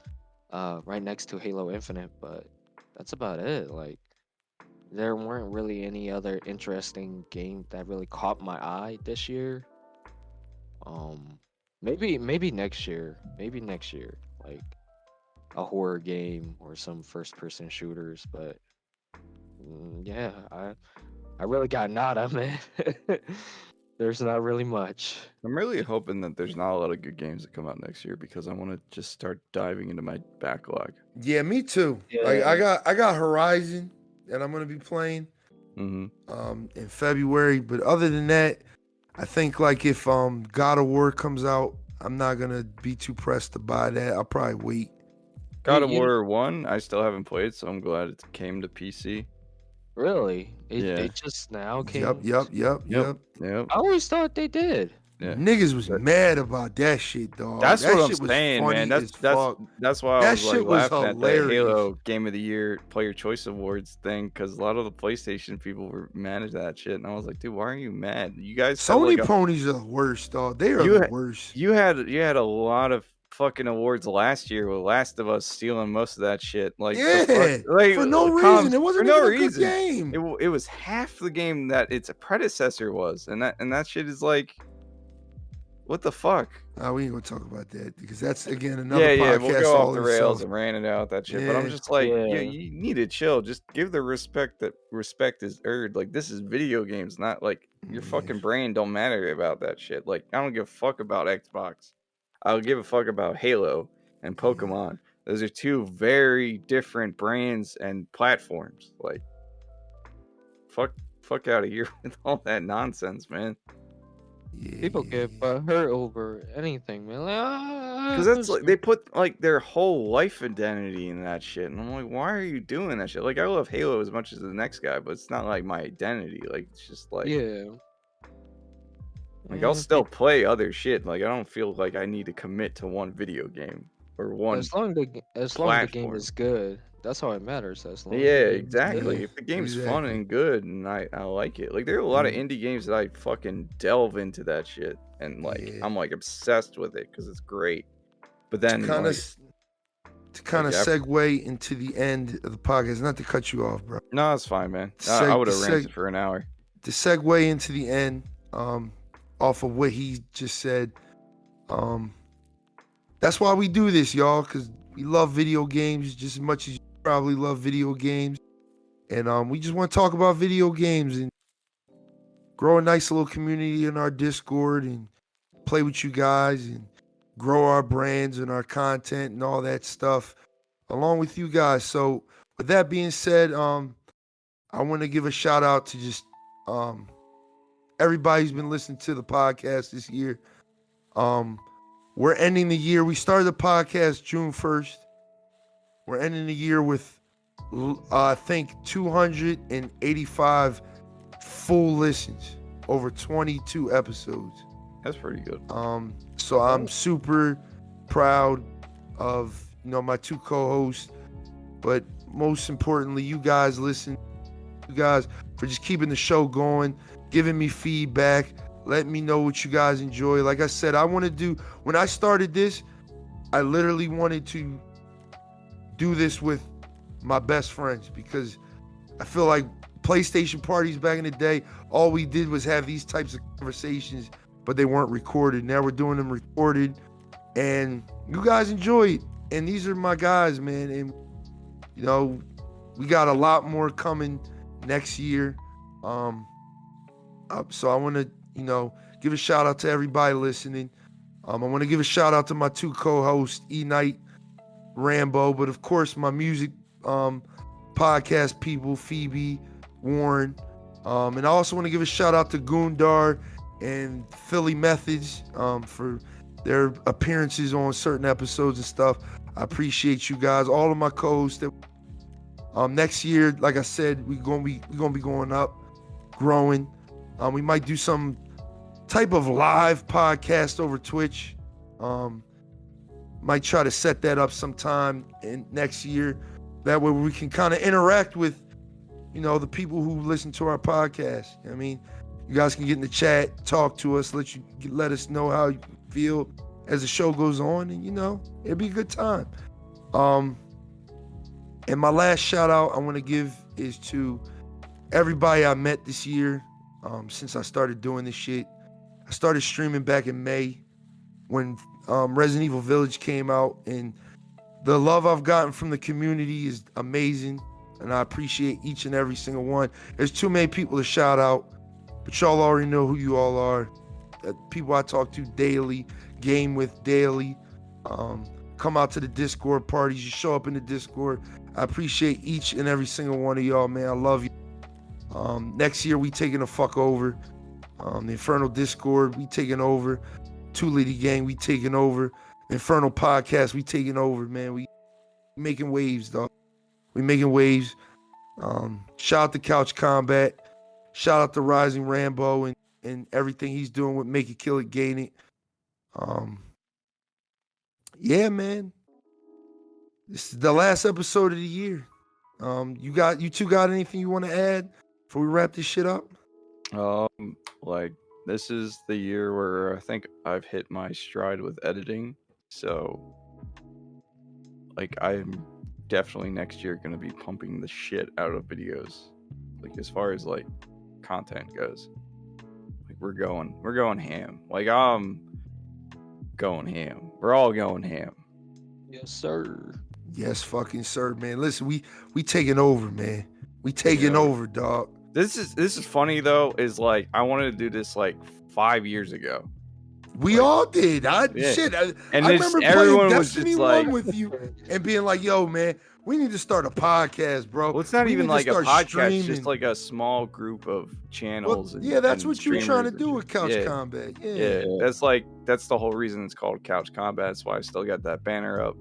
Right next to Halo Infinite, but that's about it. Like there weren't really any other interesting game that really caught my eye this year. Um, maybe next year, like a horror game or some first person shooters. But yeah, I really got nada, man. There's not really much. I'm really hoping that there's not a lot of good games that come out next year because I want to just start diving into my backlog. Yeah, me too. Like I Yeah. got Horizon that I'm gonna be playing Mm-hmm. in February. But other than that, I think like if God of War comes out, I'm not gonna be too pressed to buy that. I'll probably wait. God of You War 1, I still haven't played, so I'm glad it came to PC. really? Yeah. It just now Yep. came. Yep. I always thought they did. Yeah. Niggas was That- mad about that shit, dog. That's that what shit I'm was saying, funny man. as fuck. That's why I That was like shit was laughing at the hilarious. Halo Game of the Year Player Choice Awards thing because a lot of the PlayStation people were mad at that shit, and I was like, dude, why are you mad? You guys have Sony like ponies are the worst, dog. They are You the ha- worst. you had a lot of fucking awards last year with Last of Us stealing most of that shit. Like the fuck, Yeah, like for no comms- reason. It wasn't for no even a good reason. game. It was half the game that its predecessor was, and that shit is like, what the fuck? We ain't gonna talk about that because that's again another Yeah, podcast. we'll go all off the in rails itself. and ran it out that shit. But I'm Yeah. just like, Yeah. you need to chill. Just give the respect that respect is earned. Like this is video games, not like your fucking brain don't matter about that shit. Like I don't give a fuck about Xbox. I'll give a fuck about Halo and Pokemon. Those are two very different brands and platforms. Like fuck out of here with all that nonsense, man. Yeah, People get hurt over anything, man. Like, Because that's like they put like their whole life identity in that shit, and I'm like, why are you doing that shit? Like I love Halo as much as the next guy, but it's not like my identity. Like it's just like, yeah. like I'll still play other shit. Like I don't feel like I need to commit to one video game or one. As long as the game platform. is good, that's all it matters. As long as Yeah, the game is exactly. good. If the game's fun exactly. and good, and I like it. Like there are a lot of indie games that I fucking delve into that shit, and like Yeah. I'm like obsessed with it because it's great. But then to kind like, of segue into the end of the podcast, not to cut you off, bro. no, it's fine, man. Seg- I would have seg- ranted for an hour. To segue into the end, off of what he just said, that's why we do this, y'all, because we love video games just as much as you probably love video games, and we just want to talk about video games and grow a nice little community in our Discord and play with you guys and grow our brands and our content and all that stuff along with you guys. So with that being said, I want to give a shout out to just everybody who's been listening to the podcast this year. We're ending the year. We started the podcast June 1st. We're ending the year with I think 285 full listens, over 22 episodes. That's pretty good. So I'm super proud of my two co-hosts, but most importantly, you guys listen. You guys for just keeping the show going, giving me feedback, letting me know what you guys enjoy. Like I said, when I started this, I literally wanted to do this with my best friends because I feel like PlayStation parties back in the day, all we did was have these types of conversations, but they weren't recorded. Now we're doing them recorded, and you guys enjoy it. And these are my guys, man. And we got a lot more coming next year. So I want to, give a shout out to everybody listening. I want to give a shout out to my two co-hosts, E-Night, RAMBO, but of course my music podcast people, Phoebe, Warren. And I also want to give a shout out to Gundar and Philly Methods for their appearances on certain episodes and stuff. I appreciate you guys, all of my co-hosts. Next year, like I said, we're gonna be going up, growing. We might do some type of live podcast over Twitch. Might try to set that up sometime in next year. That way we can kind of interact with, the people who listen to our podcast. I mean, You guys can get in the chat, talk to us, let us know how you feel as the show goes on, and it'll be a good time. And my last shout out I want to give is to everybody I met this year. Since I started doing this shit, I started streaming back in May when Resident Evil Village came out, and the love I've gotten from the community is amazing, and I appreciate each and every single one. There's too many people to shout out, but y'all already know who you all are. People I talk to daily, game with daily, come out to the Discord parties, you show up in the Discord. I appreciate each and every single one of y'all, man. I love you. Next year, we taking the fuck over. The Infernal Discord, we taking over. Two Lady Gang, we taking over. Infernal Podcast, we taking over, man. We making waves, dog. We making waves. Shout out to Couch Combat. Shout out to RiZiNG RAMBO and everything he's doing with Make It, Kill It, Gain It. Yeah, man. This is the last episode of the year. You two got anything you want to add before we wrap this shit up? Like, this is the year where I think I've hit my stride with editing. So, like, I'm definitely next year going to be pumping the shit out of videos. Like, as far as, like, content goes. Like, we're going ham. Like, I'm going ham. We're all going ham. Yes, sir. Yes, fucking sir, man. Listen, we taking over, man. We taking over, dog. This is funny though. Is like I wanted to do this like 5 years ago. We all did. I remember playing Destiny 1 with you and being like, "Yo, man, we need to start a podcast, bro." Well, it's not even like a podcast; it's just like a small group of channels. Well, that's what you're trying to do with Couch Combat. Yeah, that's the whole reason it's called Couch Combat. That's why I still got that banner up.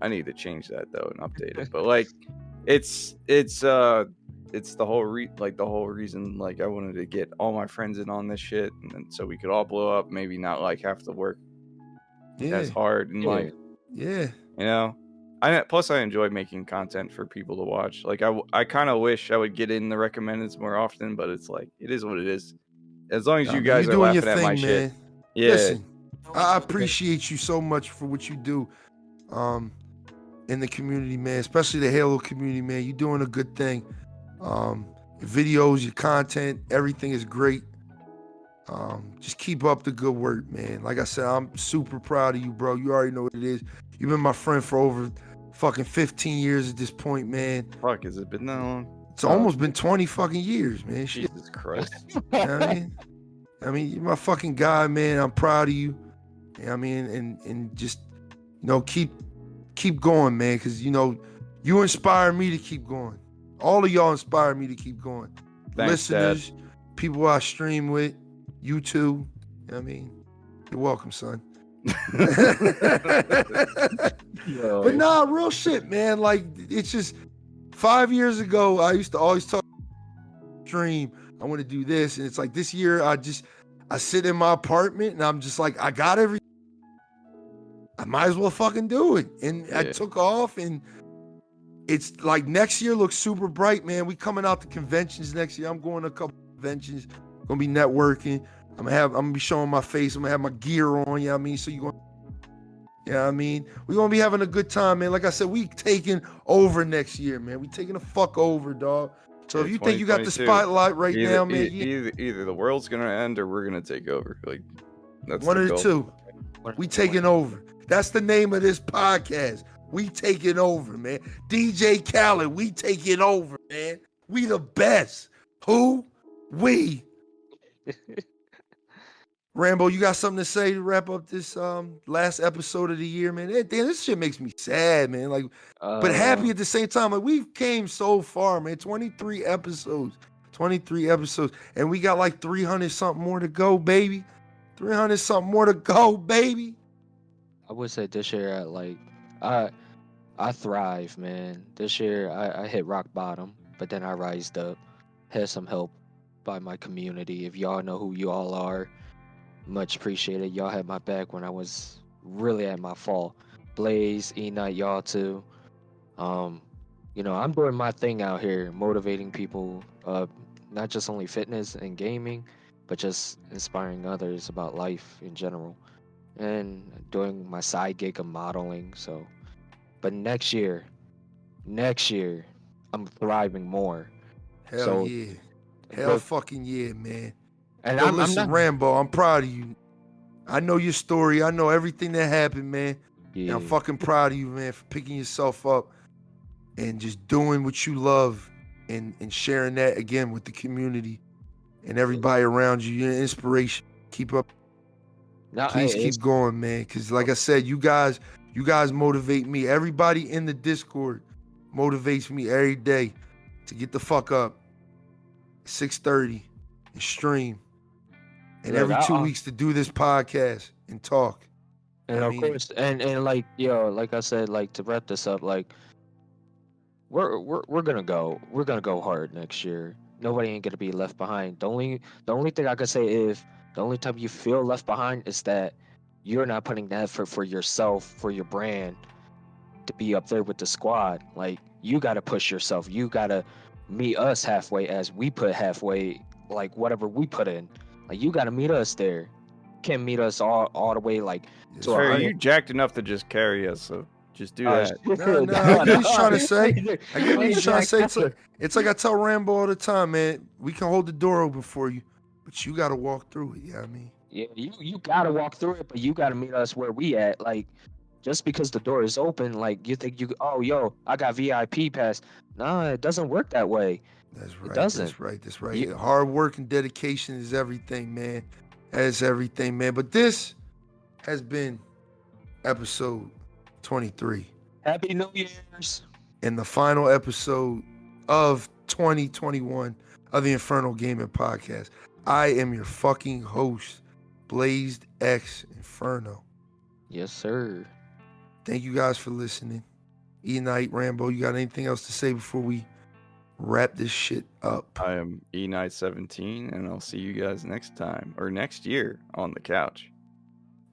I need to change that though and update it. But like, it's the whole reason like I wanted to get all my friends in on this shit, and then so we could all blow up. Maybe not like have to work as hard and like Plus I enjoy making content for people to watch. Like I kind of wish I would get in the recommendeds more often, but it's like it is what it is. As long as you guys are laughing at my shit. Yeah. Listen, I appreciate you so much for what you do. In the community, man, especially the Halo community, man. You're doing a good thing. Your videos, your content, everything is great. Just keep up the good work, man. Like I said, I'm super proud of you, bro. You already know what it is. You've been my friend for over fucking 15 years at this point, man. Fuck, has it been that long? It's almost been 20 fucking years, man. Jesus Christ. You know what I mean, you're my fucking guy, man. I'm proud of you. You know what I mean? And just, keep going, man, because you inspire me to keep going. All of y'all inspire me to keep going. Thanks, listeners, Dad. people I stream with, you too. You know what I mean? You're welcome, son. But nah, real shit, man. Like, it's just 5 years ago, I used to always talk stream. I want to do this, and it's like this year I sit in my apartment and I'm just like, I got everything. I might as well fucking do it. And I took off, and it's like next year looks super bright, man. We coming out to conventions next year. I'm going to a couple conventions, gonna be networking. I'm gonna be showing my face. I'm gonna have my gear on, you know what I mean? So we're gonna be having a good time, man. Like I said, we taking over next year, man. We taking the fuck over, dog. So if you think you got the spotlight right now, man, either the world's gonna end or we're gonna take over. Like, that's one of the two. We taking over. That's the name of this podcast. We taking over, man. DJ Khaled, we taking over, man. We the best. Who? We. Rambo, you got something to say to wrap up this last episode of the year, man? Damn, this shit makes me sad, man. Like, but happy at the same time. Like, we've came so far, man. 23 episodes. 23 episodes. And we got like 300 something more to go, baby. 300 something more to go, baby. I would say this year, I thrive, man. This year, I hit rock bottom, but then I rised up. Had some help by my community. If y'all know who you all are, much appreciated. Y'all had my back when I was really at my fall. Blaze, E-Night, y'all too. I'm doing my thing out here, motivating people, not just only fitness and gaming, but just inspiring others about life in general, and doing my side gig of modeling. So, but next year, I'm thriving more. Hell So, yeah. Hell but fucking yeah, man. and Yo, I'm listen, not. Rambo, I'm proud of you. I know your story. I know everything that happened, man. And I'm Yeah. fucking proud of you, man, for picking yourself up and just doing what you love and sharing that again with the community and everybody around you. You're an inspiration. Keep up. No, Please it's keep going, man. Cause like I said, you guys motivate me. Everybody in the Discord motivates me every day to get the fuck up 6:30 and stream. And look, every 2 weeks to do this podcast and talk. and I of mean, course, and like like I said, like to wrap this up, like we're gonna go hard next year. Nobody ain't gonna be left behind. The only thing I could say is the only time you feel left behind is that you're not putting the effort for yourself, for your brand, to be up there with the squad. Like you gotta push yourself. You gotta meet us halfway as we put halfway, like whatever we put in. Like you gotta meet us there. Can't meet us all the way like Yes, to right. a Sir, you hundred. jacked enough to just carry us, so just do that. No, I get what he's trying to say. I get what he's trying to say. It's like I tell Rambo all the time, man. We can hold the door open for you, but you got to walk through it. I mean, Yeah, you gotta walk through it, but you gotta meet us where we at. Like, just because the door is open, like you think oh yo, I got VIP pass. Nah, it doesn't work that way. that's It right. doesn't. That's right. That's right. You, Hard work and dedication is everything, man. That's everything, man. But this has been episode 23 Happy New Year's. and the final episode of 2021 of the Infernal Gaming Podcast. I am your fucking host, Blazed X Inferno. Yes, sir. Thank you guys for listening. E-Night, Rambo, you got anything else to say before we wrap this shit up? I am E-Night17, and I'll see you guys next time, or next year, on the couch.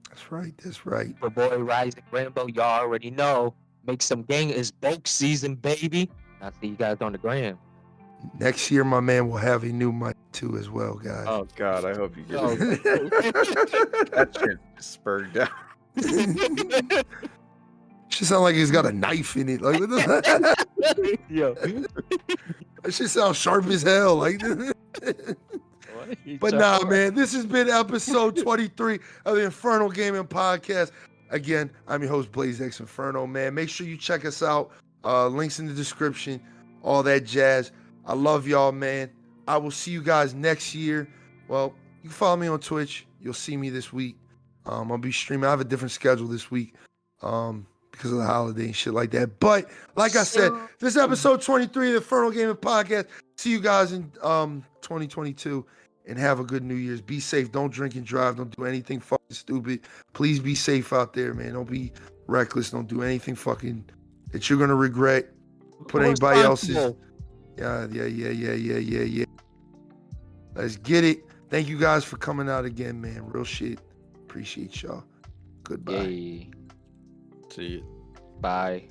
That's right. That's right. For boy RiZiNG Rambo, y'all already know. Make some gang is bulk season, baby. I'll see you guys on the gram. Next year, my man will have a new mic too as well, guys. Oh, God, I hope you get Oh, that shit spurred down. Shit sound like he's got a knife in it. Like, what the yo. that shit sounds sharp as hell. Like, but nah, man, this has been episode 23 of the Infernal Gaming Podcast. Again, I'm your host, Blaze X Inferno, man. Make sure you check us out. Links in the description, all that jazz. I love y'all, man. I will see you guys next year. Well, you can follow me on Twitch. You'll see me this week. I'll be streaming. I have a different schedule this week because of the holiday and shit like that. But like I said, this is episode 23 of the Infernal Gaming Podcast. See you guys in 2022 and have a good New Year's. Be safe. Don't drink and drive. Don't do anything fucking stupid. Please be safe out there, man. Don't be reckless. Don't do anything fucking that you're going to regret. Put anybody else's... Yeah. Let's get it. Thank you guys for coming out again, man. Real shit. Appreciate y'all. Goodbye. Yay. See you. Bye.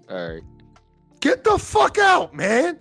All right. Get the fuck out, man.